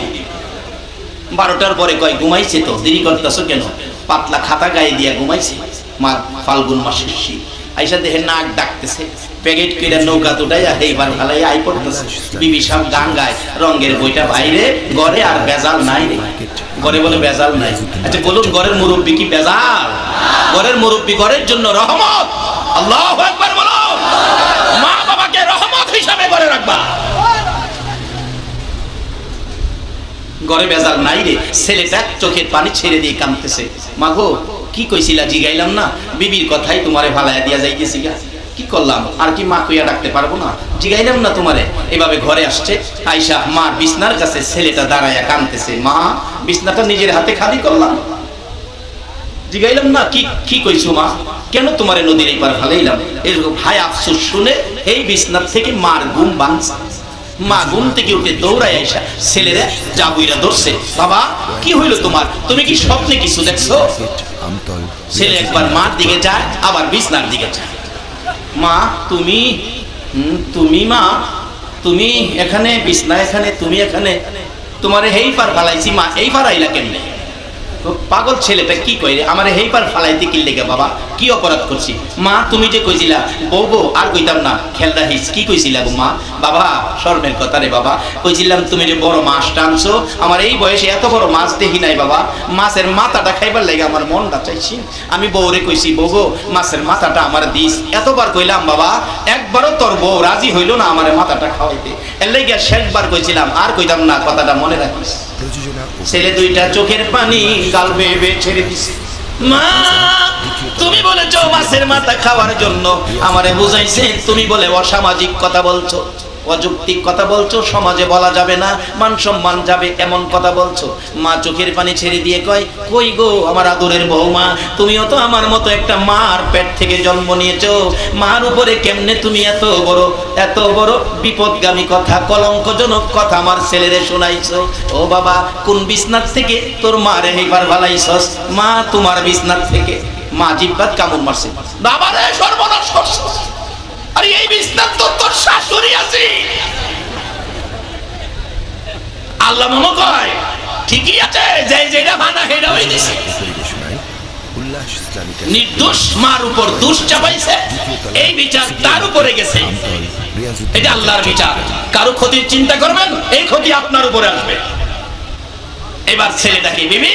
12টার পরে কয় ঘুমাইছে তো, দেরি করতেছো কেন? পাতলা খাতা গায়ে দিয়া ঘুমাইছে। ফাল্গুন মাসের শীত আইসা দেখে নাক ডাকতেছে, প্যাকেট কেটে নৌকা দুটাইয়া এইবার ভালাই আই পড়তেছে। বিবি সাহেব গান গায়, রঙের বইটা বাইরে, ঘরে আর বেজাল নাই রে। ঘরে বলে বেজাল নাই। আচ্ছা বলুন, ঘরের মুরব্বী কি বেজাল? ঘরের মুরব্বী ঘরের জন্য রহমত। আল্লাহু আকবার বলো। মা বাবাকে রহমত হিসাবে ঘরে রাখবা। ঘরে বেজাল নাই রে। ছেলেটা চোখের পানি ছেড়ে দিয়ে কাঁদতেছে, মাগো কি কইছিলা জিগাইলাম না, বিবির কথাই তোমারে ভালাইয়া দিয়া যাইতেছি গা, কি করলাম? আর কি মা কইয়া ডাকতে পারবো না? জিগাইলাম না তোমারে। এভাবে ঘরে আসছে, আইসা মার বিছনার কাছে ছেলেটা দাঁড়াইয়া কাঁদতেছে, মা বিছনাটা নিজের হাতে খালি করলাম, জিগাইলাম না কি কি কইছো মা, কেন তোমারে নদীর এইবার ভালাইলাম? এরকম হায় আফসোস শুনে এই বিছনার থেকে মার ঘুম ভাঙছে। মা ঘুম থেকে উঠে দৌড়ায় আইসা ছেলেরা জাবুইরা ধরছে, বাবা কি হইল তোমার? তুমি কি স্বপ্নে কিছু দেখছো? ছেলে একবার মার দিকে যায়, আবার বিছনার দিকে যায়। মা তুমি তুমি মা তুমি এখানে, বিছনা এখানে, তুমি এখানে, তোমারে হেই পার ফালাইছি মা, এই পার আইলা কেমনে? পাগল ছেলেটা কি কইরে, আমারে হেই পার ফালাইতে কি লেগে বাবা, কি অপরাধ করছি? মা তুমি যে কইছিলা বউ বউ, আর কইতাম না, খেল রাখিস, কি কইছিলা গো মা? বাবা শর্মের কথা রে বাবা, কইছিলাম তুমি যে বড় মাছ টানছো, আমার এই বয়সে এত বড় মাছ দেখি নাই বাবা, মাছের মাথাটা খাইবার লাগে আমার মনটা চাইছি। আমি বউরে কইছি, বউ গো মাছের মাথাটা আমার দিস, এতবার কইলাম বাবা, একবারও তোর বউ রাজি হইল না আমারে মাথাটা খাওয়াইতে, এর লাগে শেষবার কইছিলাম, আর কইতাম না, কথাটা মনে রাখিস। ছেলে দুইটা চোখের পানি গাল বেয়ে বেয়ে ছেড়ে দিছে। মা তুমি বলেছো মাছের মাথা খাওয়ার জন্য, আমারে বুঝাইছে তুমি বলে অসামাজিক কথা বলছো, অযৌক্তিক কথা বলছো, সমাজে বলা যাবে না, মান সম্মান যাবে, এমন কথা বলছো। মা চোখের পানি ছেড়ে দিয়ে কয়, কই গো আমার আদরের বৌমা, তুমিও তো আমার মতো একটা মার পেট থেকে জন্ম নিয়েছো, মার উপরে কেমনে তুমি এত বড় বিপদগামী কথা, কলঙ্কজনক কথা আমার ছেলেরে শোনাইছো? ও বাবা, কোন বিছনার থেকে তোর মারে হেবার ভালাইছস? মা তোমার বিছনার থেকে। মা জিব্বাত কামড় মারছে, বাবারে সর্বনাশ করছস, আরে এই বিছনার তো তোর শাশুড়ি আছে। আল্লাহ মনে কয় ঠিকই আছে, যে যেটা বানা হেডা হই দিছে। নির্দোষ মার উপর দোষ চাপাইছে, এই বিচার তার উপরে গেছে, এটা আল্লাহর বিচার। কারো ক্ষতির চিন্তা করবেন, এই ক্ষতি আপনার উপরে আসবে। এবার ছেলেটাকে, বিবি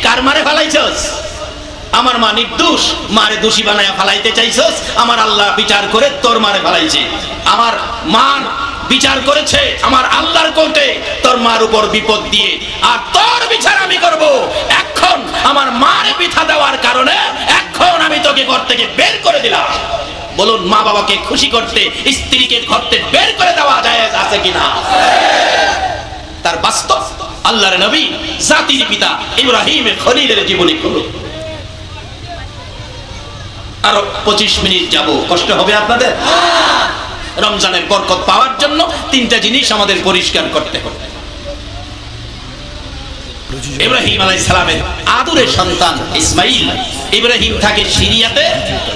কার মারে ফালাইছস? আমার মা নির্দোষ, মারে দোষী বানায়া ফালাইতে চাইছস, আমার আল্লাহ বিচার করে তোর মারে ফালাইছে। আমার মার বিচার করেছে আমার আল্লাহর কোর্টে তোর মার উপর বিপদ দিয়ে, আর তোর বিচার আমি করব। এখন আমার মারে পিঠা দেওয়ার কারণে এখন আমি তোকে ঘর থেকে বের করে দিলাম। বলুন, মা বাবাকে খুশি করতে স্ত্রীকে ঘর থেকে বের করে দেওয়া জায়েজ আছে কিনা? তার বাস্তব আল্লাহর নবী জাতির পিতা ইব্রাহিমের খলিলের জীবনী খুলুন। আরো 25 মিনিট যাব, কষ্ট হবে আপনাদের? রমজানের বরকত পাওয়ার জন্য 3টা জিনিস আমাদের পরিষ্কার করতে হবে। ইব্রাহিম আলাইহিস সালামের আদরের সন্তান ইসমাইল। ইব্রাহিম থাকে সিরিয়াতে,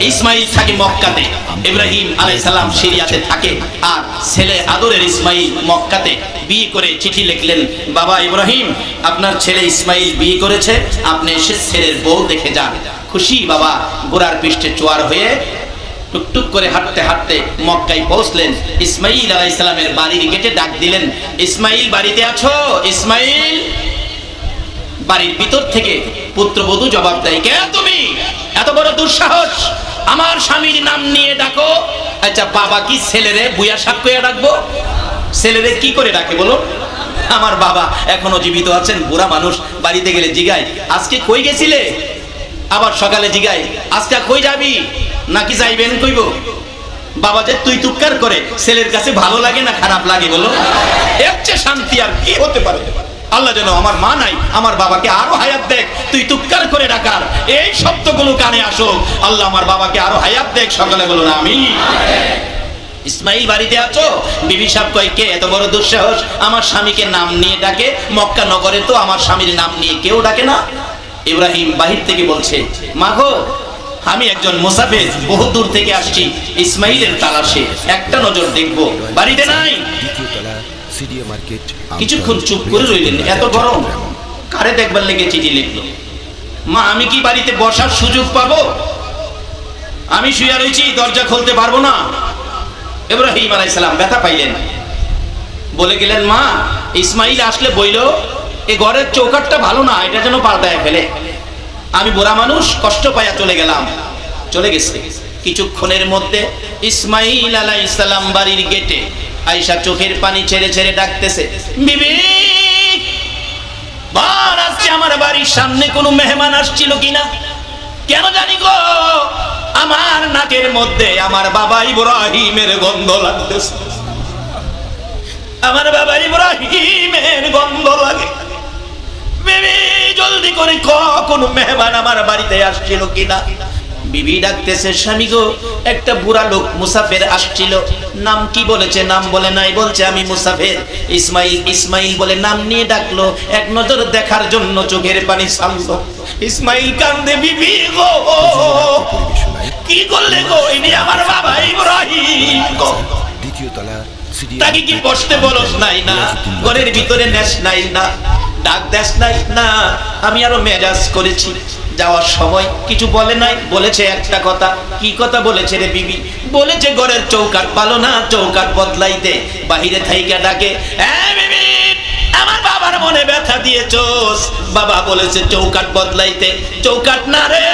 ইসমাইল থাকে মক্কাতে। ইব্রাহিম আলাইহিস সালাম সিরিয়াতে থাকে আর ছেলে আদরের ইসমাইল মক্কাতে। বিয়ে করে চিঠি লিখলেন, বাবা ইব্রাহিম, আপনার ছেলে ইসমাইল বিয়ে করেছে, আপনি এসে ছেলের বউ দেখে যান। খুশি বাবা গোড়ার পৃষ্ঠে চোয়ার হয়ে টুকটুক করে হাঁটতে হাঁটতে মক্কায় পৌঁছলেন। ইসমাইল আলাইহিস সালামের বাড়ির গেটে ডাক দিলেন, ইসমাইল বাড়িতে আছো? ইসমাইল। বাড়ির ভিতর থেকে পুত্রবধূ জবাব দেয়, কে তুমি? এত বড় দুঃসাহস, আমার স্বামীর নাম নিয়ে ডাকো? আচ্ছা বাবা কি ছেলেরে বুয়া সাক্ষ্য ডাকবো? ছেলেরে কি করে ডাকে বলো? আমার বাবা এখনো জীবিত আছেন, বুড়া মানুষ, বাড়িতে গেলে জিগায়, আজকে কই গেছিলে? আবার সকালে জিগায়, আজকে কই যাবি? নাকি যাইবেন কইব? বাবা যে তুই তুক্কার করে, ছেলের কাছে ভালো লাগে না খারাপ লাগে বলো? এর চেয়ে শান্তি আর কি হতে পারে? আল্লাহ যেন আমার মা নাই, আমার বাবাকে আরো হায়াত দেখ, তুই তুক্কার করে ডাকার এই শব্দগুলো কানে আসো, আল্লাহ আমার বাবাকে আরো হায়াত দেখ। সকালে বলো না আমি। ইসমাইল বাড়িতে আছো? বিবি সাহেব কয়, কে এত বড় দুঃসাহস আমার স্বামীকে নাম নিয়ে ডাকে? মক্কা নগরে তো আমার স্বামীর নাম নিয়ে কেউ ডাকে না। ইব্রাহিম বাহির থেকে বলছে, মা গো, আমি একজন মুসাফির, বহু দূর থেকে আসছি ইসমাইলের তালাশে, একটা নজর দেখবো, বাড়িতে নাই। কিছুক্ষণ চুপ করে রইলেন। এত গরম, কারে দেখবার লেগে চিঠি লিখলো? মা, আমি কি বাড়িতে বসার সুযোগ পাবো? আমি শুয়ে রয়েছি, দরজা খুলতে পারবো না। ইব্রাহিম আলাইহিস সালাম ব্যথা পাইলেন, বলে গেলেন, মা, ইসমাইল আসলে বইলো এই ঘরের চৌকাঠটা ভালো না, এটা যেন পাল্টায় ফেলে। আমি বুড়া মানুষ, কষ্ট পাইয়া চলে গেলাম। চলে গেছে। কিছুক্ষণের মধ্যে ইসমাইল আলাইহিস সালাম বাড়ির গেটে আয়েশা চোখের পানি ছেড়ে ছেড়ে ডাকতেছে, বিবি, বল আজকে আমার বাড়ির সামনে কোনো মেহমান আসছিল কিনা? কেন জানি গো, আমার নাকের মধ্যে আমার বাবা ইব্রাহিমের গন্ধ লাগতেছে, আমার বাবা ইব্রাহিমের গন্ধ লাগে। বিবি, জলদি করে কোন মেহমান আমার বাড়িতে আসছিল কিনা? বিবি ডাকতেছে, স্বামী গো, একটা বুড়া লোক মুসাফির আসছিল। নাম কি বলেছে? নাম বলে নাই, বলছে আমি মুসাফির। ইসমাইল ইসমাইল বলে নাম নিয়ে ডাকলো, এক নজর দেখার জন্য চোখের পানি ছাড়লো। ইসমাইল কান্দে, বিবি গো, কি করলে গো? ইনি আমার বাবা ইব্রাহিম গো। তাকে কি বসতে বলস নাই না? ঘরের ভিতরে নেস নাই না? ডাক দেশ নাই না? আমি আরো মেজাজ করেছি। যাওয়ার সময় কিছু বলে নাই, বলেছে একটা কথা। কি কথা বলেছে রে বিবি? বলেছে ঘরের চৌকাঠ ভালো না, চৌকাঠ বদলাইতে। বাহিরে থাইকা ডাকে, বিবি, আমার বাবার মনে ব্যথা দিয়েছস। বাবা বলেছে চৌকাঠ বদলাইতে। চৌকাঠ না রে,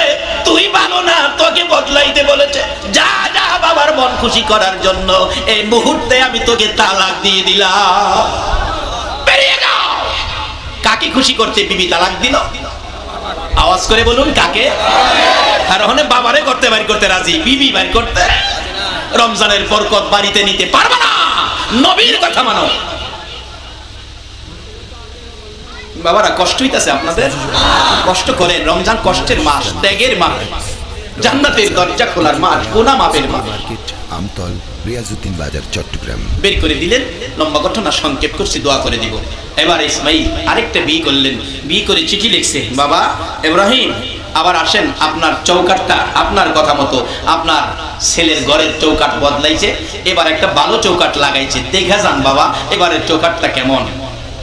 তুই ভালো না, তোকে বদলাইতে বলেছে। যা যা, বাবার মন খুশি করার জন্য এই মুহূর্তে আমি তোকে তালাক দিয়ে দিলাম, বেরিয়ে যাও। কাকে খুশি করতে বিবি তালাক দিল? আওয়াজ করে বলুন, কাকে? আর ওখানে বাবারে করতে বাড়ি করতে রাজি, বিবি বাড়ি করতে। রমজানের বরকত বাড়িতে নিতে পারবে না, নবীর কথা মানো। বাবারা, কষ্ট হইতাছে আপনাদের? কষ্ট করেন। রমজান কষ্টের মাস, ত্যাগের মাস, জান্নাতের দরজা খোলার মাস, গুনাহ মাপের মাস। আমতল, রিয়াজউদ্দিন বাজার, চট্টগ্রাম। বের করে দিলেন। লম্বা ঘটনা সংক্ষেপ করছি, দোয়া করে দিব। এবার ইসমাইল আরেকটা বিয়ে করলেন। বিয়ে করে চিঠি লিখছে, বাবা ইব্রাহিম, আবার আসেন, আপনার চৌকাঠটা আপনার কথা মতো আপনার ছেলের ঘরের চৌকাঠ বদলাইছে, এবার একটা ভালো চৌকাঠ লাগাইছে, দেখা যান বাবা এবারের চৌকাঠটা কেমন।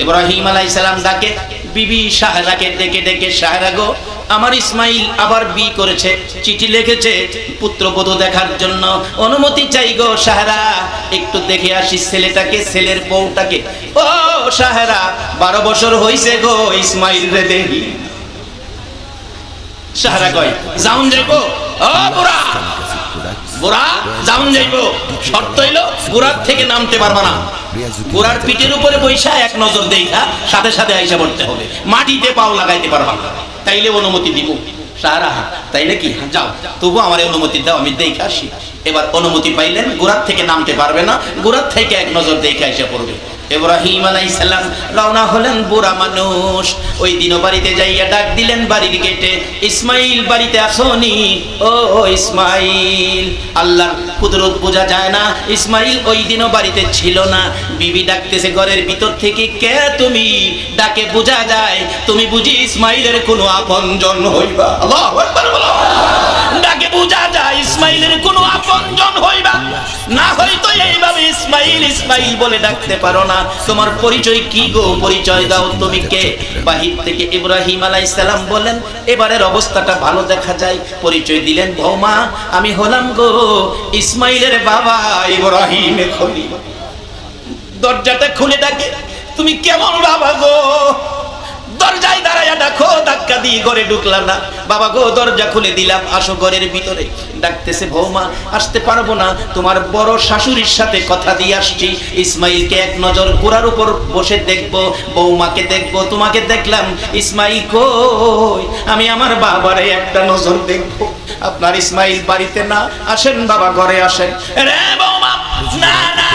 ইব্রাহিম আলাইহিস সালাম ডাকে বিবি সাহেরাকে ডেকে ডেকে, সাহেরা গো, আমার ইসমাইল আবার বিয়ে করেছে, চিঠি লিখেছে পুত্রবধূ দেখার জন্য, অনুমতি চাই গো সাহেরা, একটু দেখে আসি ছেলেটাকে, ছেলের বউটাকে। ও সাহেরা, 12 বছর হইছে গো ইসমাইল রে দেখি। সাহেরা কয়, যাউন যাইবো? ও বুড়া, বুড়া যাউন যাইবো, শর্ত হইলো বুড়ার থেকে নামতে পারবা না। বুড়ার পিঠের উপরে বৈশা এক নজর দেখা সাথে সাথে আইসা পড়তে হবে, মাটিতে পাও লাগাইতে পারবা না, তাইলে অনুমতি দিব। সারা, তাই নাকি? যাও, তবু আমার অনুমতি দাও, আমি দেখে আসি। এবার অনুমতি পাইলেন, গোড়ার থেকে নামতে পারবে না, গোড়ার থেকে এক নজর দেখে আইসা পড়বে। ইব্রাহিম আলাইহিস সালাম রওনা হলেন, বুড়া মানুষ। ওই দিনও বাড়িতে যাইয়া ডাক দিলেন বাড়ির গেটে, ইসমাইল বাড়িতে আসোনি? ও ইসমাইল। আল্লাহর কুদরত বোঝা যায় না, ইসমাইল ওই দিনও বাড়িতে ছিল না। বিবি ডাকতেছে ঘরের ভিতর থেকে, কে তুমি? ডাকে বোঝা যায় তুমি বুঝি ইসমাইলের কোনো আপনজন হইবা। আল্লাহু আকবার বলো। ডাকে বোঝা যায় ইসমাইলের কোনো আপনজন হইবা, না হয়তো এইভাবে ইসমাইল ইসমাইল বলে ডাকতে পারো না। তোমার পরিচয় কি গো? পরিচয় দাও, তুমি কে? বাহির থেকে ইব্রাহিম আলাইহিস সালাম বলেন, এবারের অবস্থাটা ভালো দেখা যায়। পরিচয় দিলেন, বৌমা আমি হলাম গো ইসমাইলের বাবা ইব্রাহিম খলিল। দরজাটা খুলে ডাকে, তুমি কেমন বাবা গো? দরজায় দাঁড়ায়া ডাকো, ধাক্কা দিয়ে ঘরে ঢুকলাম না। বাবা গো দরজা খুলে দিলাম, আসো ঘরের ভিতরে। ডাকতেছে, বৌমা আসতে পারবো না, তোমার বড় শাশুড়ির সাথে কথা দিয়ে আসছি। ইসমাইলকে এক নজর ঘোড়ার উপর বসে দেখবো, বৌমাকে দেখবো, তোমাকে দেখলাম, ইসমাইল কই? আমি আমার বাবারে একটা নজর দেখবো। আপনার ইসমাইল বাড়িতে না, আসেন বাবা ঘরে আসেন। রে বৌমা, না না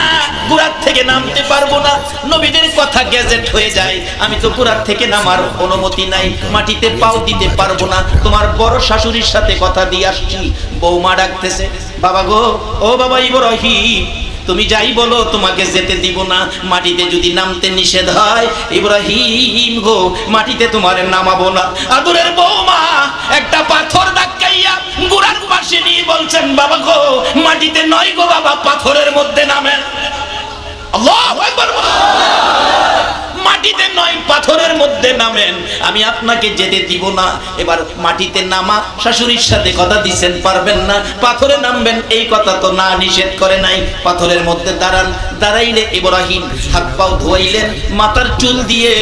ঘোড়ার থেকে নামতে পারবো না, নবীদের কথা গ্যাজেট হয়ে যায়, আমি তো ঘোড়ার থেকে নামার অনুমতি নাই, মাটিতে পাও দিতে পারবো না, তোমার বড় শাশুড়ির সাথে কথা দিয়ে আসছি। বৌমা ডাকতেছে, বাবা গো, ও বাবা ইব্রাহিম, তুমি যাই বলো তোমাকে যেতে দিব না, মাটিতে যদি নামতে নিষেধ হয়, ইব্রাহিম গো মাটিতে তোমার নামাবো না। আদুরের বৌমা একটা পাথর ধাক্কাইয়া ঘোড়ার পাশে নিয়ে বলছেন, বাবা গো মাটিতে নয় গো বাবা, পাথরের মধ্যে নামেন। আল্লাহু আকবার। মাটিতে নয়, পাথরের মধ্যে নামেন, আমি আপনাকে যেতে দিব না। এবার মাটিতে নামা, শাশুড়ির সাথে কথা দিছেন পারবেন না, পাথরে নামবেন এই কথা তো না নিষেধ করে নাই। পাথরের মধ্যে দাঁড়ান, দাঁড়াইলে ইব্রাহিম হাত পাও ধোয়াইলেন, মাথার চুল দিয়ে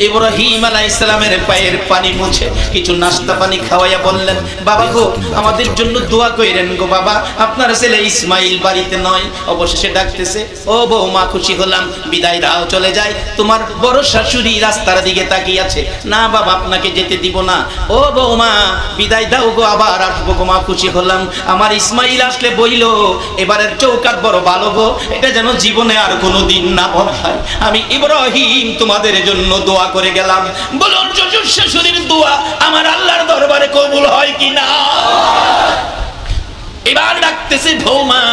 ইব্রাহিম আলাইহিস সালামের পায়ের পানি মুছে কিছু নাস্তা পানি খাওয়াইয়া বললেন, বাবা গো আমাদের জন্য দোয়া কইরেন গো বাবা, আপনার ছেলে ইসমাইল বাড়িতে নয়। অবশেষে ডাকতেছে, ও বৌমা খুশি হলাম, বিদায় দাও, চলে যায়। তোমার বড় শাশুড়ি রাস্তার দিকে তাকিয়ে আছে, না বাবা আপনাকে যেতে দিব না। ও বৌমা বিদায় দাও গো, আবার আসবো গো মা, খুশি হলাম। আমার ইসমাইল আসলে বইল, এবারের চৌকাট বড় ভালো গো, এটা যেন জীবনে আর কোনোদিন না হয়। আমি ইব্রাহিম তোমাদের জন্য দোয়া করে গেলাম। বলুন শ্বশুর শাশুড়ির দোয়া আমার আল্লাহর দরবারে কবুল হয় কিনা? এবার ডাকতেছে, বৌমা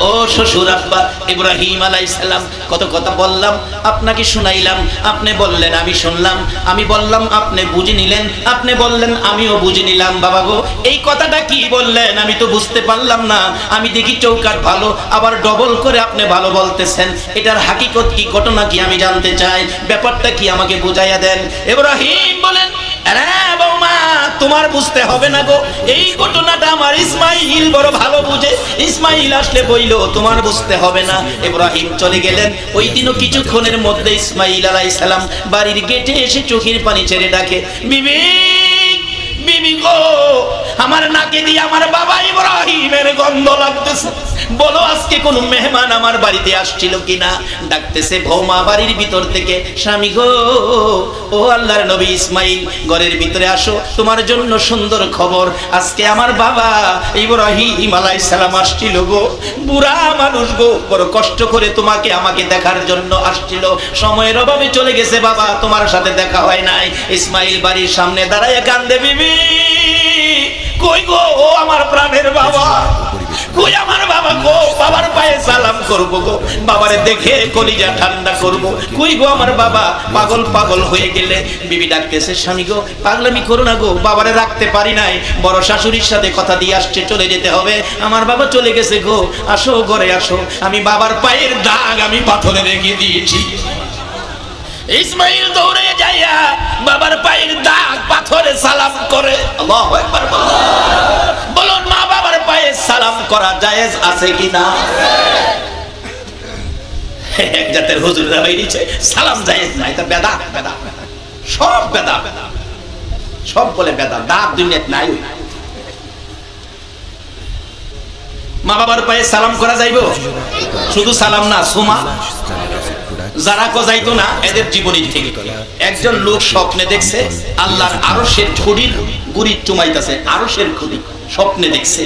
ও শ্বশুর আব্বা ইব্রাহিম আলাইহিস সালাম, কত কথা বললাম, আপনাকে শুনাইলাম, আপনি বললেন আমি শুনলাম, আমি বললাম আপনি বুঝে নিলেন, আপনি বললেন আমিও বুঝে নিলাম। বাবা গো এই কথাটা কি বললেন আমি তো বুঝতে পারলাম না, আমি দেখি চৌকাট ভালো, আবার ডবল করে আপনি ভালো বলতেছেন, এটার হাকিকত কি, ঘটনা কি আমি জানতে চাই, ব্যাপারটা কি আমাকে বুঝাইয়া দেন। ইব্রাহিম বলেন, আরে বৌমা তোমার বুঝতে হবে না গো, এই ঘটনাটা আমার ইসমাইল বড় ভালো বুঝে, ইসমাইল আসলে বইল তোমার বুঝতে হবে না। ইব্রাহিম চলে গেলেন। ওই দিনও কিছুক্ষণের মধ্যে ইসমাইল আলাইহিস সালাম বাড়ির গেটে এসে চোখের পানি ছেড়ে ডাকে, বিবি বিবি গো, আমার নাকে দিয়ে আমার বাবা ইব্রাহিমের গন্ধ লাগতেছে, বলো আজকে কোন মেহমান আমার বাড়িতে আসছিল কিনা। ডাকতেছে বৌমা বাড়ির ভিতর থেকে, স্বামী গো, ও আল্লাহর নবী ইসমাইল ঘরের ভিতরে আসো, তোমার জন্য সুন্দর খবর, আজকে আমার বাবা ইব্রাহিম আলাইহিস সালাম আসছিল গো, বুড়া মানুষ গো, বড় কষ্ট করে তোমাকে আমাকে দেখার জন্য আসছিল, সময়ের অভাবে চলে গেছে বাবা, তোমার সাথে দেখা হয় নাই। ইসমাইল বাড়ির সামনে দাঁড়ায় কান্দে, বিবি কই গো, ও আমার প্রাণের বাবা, কই আমার বাবা গো, বাবার পায়ে সালাম করবো গো, বাবারে দেখে কলিজা ঠান্ডা করবো, কই গো আমার বাবা, পাগল পাগল হয়ে গেলে। বিবি ডাকতেছে, স্বামী গো পাগলামি করো না গো, বাবারে রাখতে পারি নাই, বড় শাশুড়ির সাথে কথা দিয়ে আসছে, চলে যেতে হবে, আমার বাবা চলে গেছে গো, আসো ঘরে আসো, আমি বাবার পায়ের দাগ আমি পাথরে রেখে দিয়েছি। ইসমাইল দৌড়ে যাইয়া বাবার পায়ের দাগ পাথরে সালাম করে। আল্লাহু আকবার। বলুন মা বাবার পায়ে সালাম করা জায়েজ আছে কিনা? এক জাতের হুজুররা বাইরেছে সালাম জায়েজ না, এটা বেদা, বেদা সব বেদা, সব বলে বেদা, দাঁত দুনিয়াতে নাই। মা বাবার পায়ে সালাম করা যাইবো? শুধু সালাম না, সুমা যারা যাইতো না এদের জীবনী থেকে। একজন লোক স্বপ্নে দেখছে আল্লাহর আরশের খুঁড়ির গুড়ি চুমাইতেছে, আরশের খুঁড়ি স্বপ্নে দেখছে,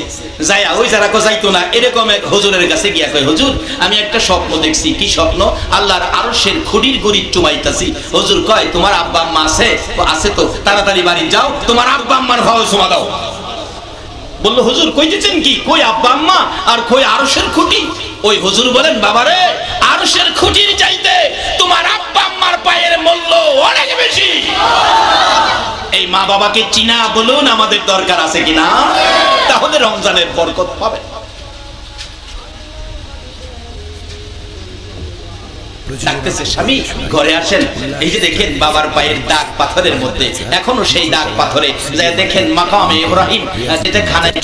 যাইয়া ওই যারা যাইতো না এরকম এক হুজুরের কাছে গিয়া কয়, হুজুর আমি একটা স্বপ্ন দেখছি। কি স্বপ্ন? আল্লাহর আরশের খুঁটির গড়ি চুমাইতাছি। হুজুর কয়, তোমার আব্বা আম্মা আছে? আছে তো, তাড়াতাড়ি বাড়ি যাও, তোমার আব্বা আম্মার ভাও চুমা দাও। বললো, হুজুর কইতেছেন কি? কই আব্বা আম্মা আর কই আরশের খুঁটি? ওই হুজুর বলেন, বাবারে আরশের খুঁটির চাইতে তোমার আব্বা আম্মার পায়ের মূল্য অনেক বেশি। এই মা বাবাকে চিনা বলুন আমাদের দরকার আছে কিনা? তাহলে রমজানের বরকত পাবে। ডাকতেছে, স্বামী ঘরে আসেন। এই যে দেখেন বাবার পায়ের দাগ পাথরের মধ্যে, এখনো সেই দাগ পাথরে যা দেখেন মাকামে ইব্রাহিম, যেটা খানায়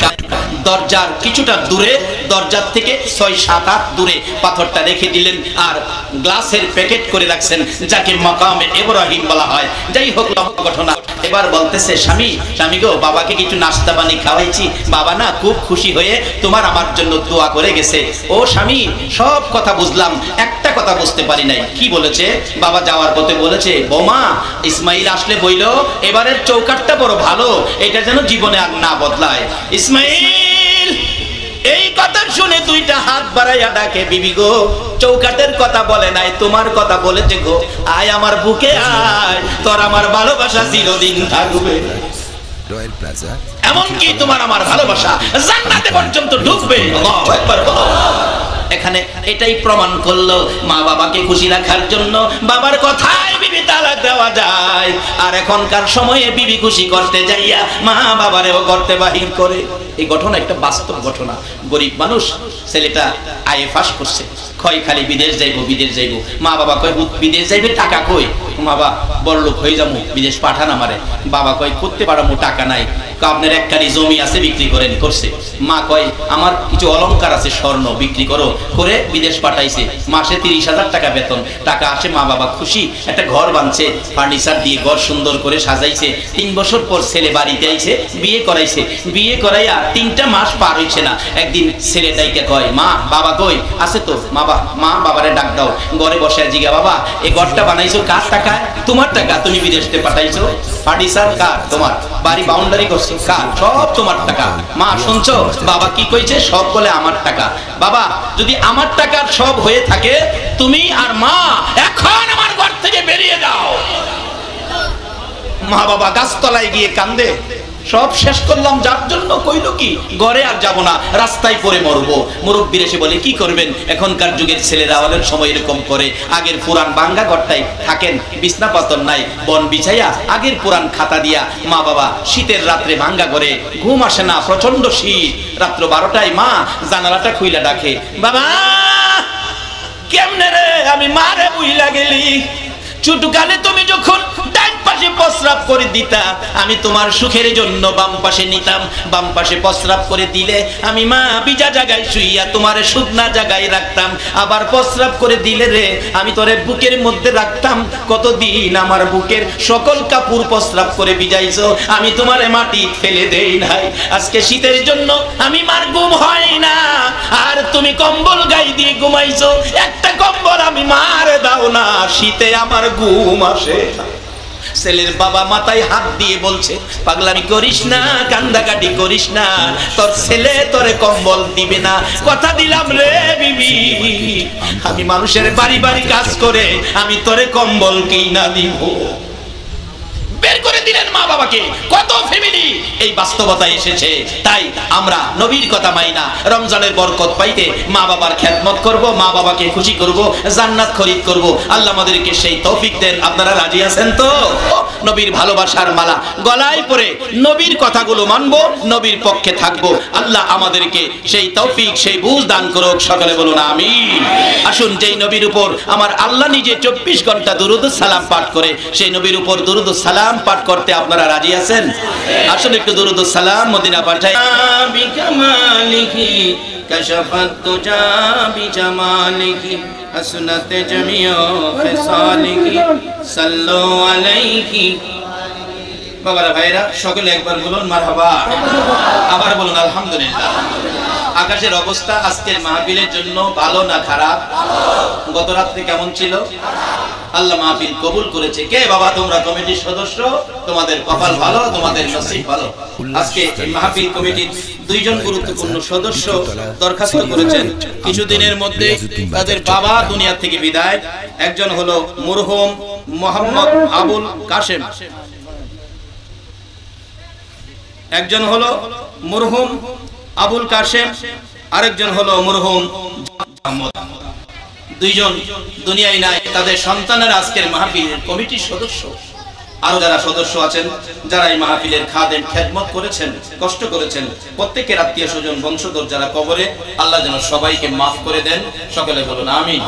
দরজার কিছুটা দূরে, দরজার থেকে 6-7 হাত দূরে পাথরটা রেখে দিলেন আর গ্লাসের প্যাকেট করে রাখছেন, যাকে মাকামে ইব্রাহিম বলা হয়। যাই হোক লম্বা ঘটনা। এবার বলতেছে, স্বামী স্বামী গো, বাবাকে কিছু নাস্তা পানি খাওয়াইছি, বাবা না খুব খুশি হয়ে তোমার আমার জন্য দোয়া করে গেছে। ও স্বামী, সব কথা বুঝলাম, একটা কথা বুঝতে পারি নাই। কি বলেছে? বাবা যাওয়ার পথে বলেছে, বৌমা ইসমাইল আসলে বইল এবারের চৌকাটটা বড় ভালো, এটা যেন জীবনে আর না বদলায়। ইসমাইল এই কথা শুনে দুইটা হাত বাড়াইয়া ডাকে, বিবি গো চৌকাটের কথা বলে নাই, তোমার কথা বলেছে গো। আয় আমার বুকে আয়, তোর আমার ভালোবাসা চিরদিন থাকবে। রয়্যাল প্লাজা, এমনকি তোমার আমার ভালোবাসা জান্নাতে পর্যন্ত ঢুকবে। আল্লাহু আকবার। এখানে এটাই প্রমাণ করলো মা বাবাকে খুশি রাখার জন্য বাবার কথায় বিবি তালাক দেওয়া যায়। আর এখনকার সময়ে বিবি খুশি করতে যাইয়া মা বাবারেও করতে বাহির করে। এই ঘটনা একটা বাস্তব ঘটনা। গরিব মানুষ, ছেলেটা আইএ পাস করছে, কয় খালি বিদেশ যাইবো বিদেশ যাইবো। মা বাবা কয় বিদেশ যাইবে, টাকা কই? বাবা বড়লোক হয়ে যাবো, বিদেশ পাঠান আমারে। বাবা কয় করতে পারবো, টাকা নাই। আপনার একখানি জমি আছে, বিক্রি করেন। করছে। মা কয় আমার কিছু অলংকার আছে, স্বর্ণ, বিক্রি করো। করে বিদেশ পাঠাইছে। মাসে 30,000 টাকা বেতন। টাকা আসে, মা বাবা খুশি, একটা ঘর বানছে, ফার্নিচার দিয়ে ঘর সুন্দর করে সাজাইছে। 3 বছর পর ছেলে বাড়িতে আইছে, বিয়ে করাইছে। বিয়ে করাইয়া 3টা মাস পার হইছে না, একদিন ছেলেটাইকে কয়, মা বাবা কই? আছে তো। মা বাবারে ডাক দাও। ঘরে বসে জিগা, বাবা এই ঘরটা বানাইছো কার টাকায়? তোমার টাকা, তুমি বিদেশে পাঠাইছো। ফার্নিচার কার? তোমার। বাড়ি বাউন্ডারি করছো কার? সব তোমার টাকা। মা শুনছো বাবা কি কইছে? সব বলে আমার টাকা। বাবা যদি আমার টাকার সব হয়ে থাকে, তুমি আর মা এখন আমার ঘর থেকে বেরিয়ে যাও। মা বাবা গাছতলায় গিয়ে কান্দে, সব শেষ করলাম যার জন্য, কইল কি ঘরে আর যাব না, রাস্তায় পড়ে মরবো। মুরব্বীর এসে বলে কি করবেন? এখনকার যুগের ছেলেরা অনেক সময় এরকম করে, আগের পুরান ভাঙ্গা ঘরটাই থাকেন, বিছনা পাতর নাই, বন বিছাইয়া আগের পুরান খাতা দিয়া মা বাবা শীতের রাত্রে ভাঙ্গা ঘরে ঘুম আসে না, প্রচন্ড শীত। রাত্র 12টায় মা জানালাটা খুইলা ডাকে, বাবা কেমনে রে? আমি মারে বুইলা গেলি। ছোটকালে তুমি যখন ডান পাশে প্রস্রাব করে দিতা, আমি তোমার সুখের জন্য বাম পাশে নিতাম। বাম পাশে প্রস্রাব করে দিলে আমি মা ভিজা জায়গায় শুইয়া তোমার শুকনা জায়গায় রাখতাম। আবার প্রস্রাব করে দিলে রে আমি তোরে বুকের মধ্যে রাখতাম। কতদিন আমার বুকের সকল কাপড় প্রস্রাব করে ভিজাইছো, আমি তোমারে মাটি ফেলে দেই নাই। আজকে শীতের জন্য আমি মার ঘুম হয় না, আর তুমি কম্বল গায়ে দিয়ে ঘুমাইছো। একটা কম্বল আমি মারে দাও না, শীতে আমার ঘুম আসে। ছেলের বাবা মাথায় হাত দিয়ে বলছে, পাগলামি করিস না, কান্দাকাটি করিস না, তোর ছেলে তোরে কম্বল দিবে না। কথা দিলাম রে বিবি, আমি মানুষের বাড়ি বাড়ি কাজ করে আমি তোরে কম্বল কিনা দিব। বের করে দিলেন মা বাবাকে। কত ফ্যামিলি এই বাস্তবতায় এসেছে। তাই আমরা নবীর কথা মাইনা রমজানের বরকত পাইতে মা বাবার খেদমত করব, মা বাবাকে খুশি করব, জান্নাত খরিদ করব। আল্লাহ আমাদেরকে সেই তৌফিক দেন। আপনারা রাজি আছেন তো? নবীর ভালোবাসার মালা গলায় পরে নবীর কথাগুলো মানবো, নবীর পক্ষে থাকবো। আল্লাহ আমাদেরকে সেই তৌফিক, সেই বুঝ দান করুক। সকলে বলুন আমিন। আসুন, যেই নবীর উপর আমার আল্লাহ নিজে 24 ঘন্টা দুরূদ সালাম পাঠ করে, সেই নবীর উপর দুরূদ সালাম পাঠ করতে আপনারা রাজি আছেন? আসলে একটু দুরূদ সালাম মদিনা পাঠাই। বিকামালিহি কাশাফাত তুজা বিজামালিহি হাসনাত জামিউ ফিসালিহি সাল্লু আলাইহি। বাবারা ভাইরা সকলে একবার বলুন মারহাবা, আবার বলুন আলহামদুলিল্লাহ। আকাশের অবস্থা আজকের মাহফিলের জন্য ভালো না খারাপ? গত রাত্রে কেমন ছিল? আল্লাহ মাহফিল কবুল করেছে। কে বাবা তোমরা কমিটির সদস্য? তোমাদের কপাল ভালো, তোমাদের নসিব ভালো। আজকে এই মাহফিল কমিটির দুইজন গুরুত্বপূর্ণ সদস্য দরখাস্ত করেছেন কিছুদিনের মধ্যে তাদের বাবা দুনিয়া থেকে বিদায়। একজন হলো মরহুম মোহাম্মদ আবুল কাশেম, একজন হলো মরহুম আবুল কাশেম, আরেকজন হলো মরহুম মোহাম্মদ। দুইজন দুনিয়ায় নাই, তাদের সন্তানেরা আজকের মাহফিলের কমিটির সদস্য। আরো যারা সদস্য আছেন, যারা এই মাহফিলের খাদেম খেদমত করেছেন, কষ্ট করেছেন, প্রত্যেকের আত্মীয় স্বজন বংশধর যারা কবরে, আল্লাহ যেন সবাইকে মাফ করে দেন। সকলে বলুন আমিন।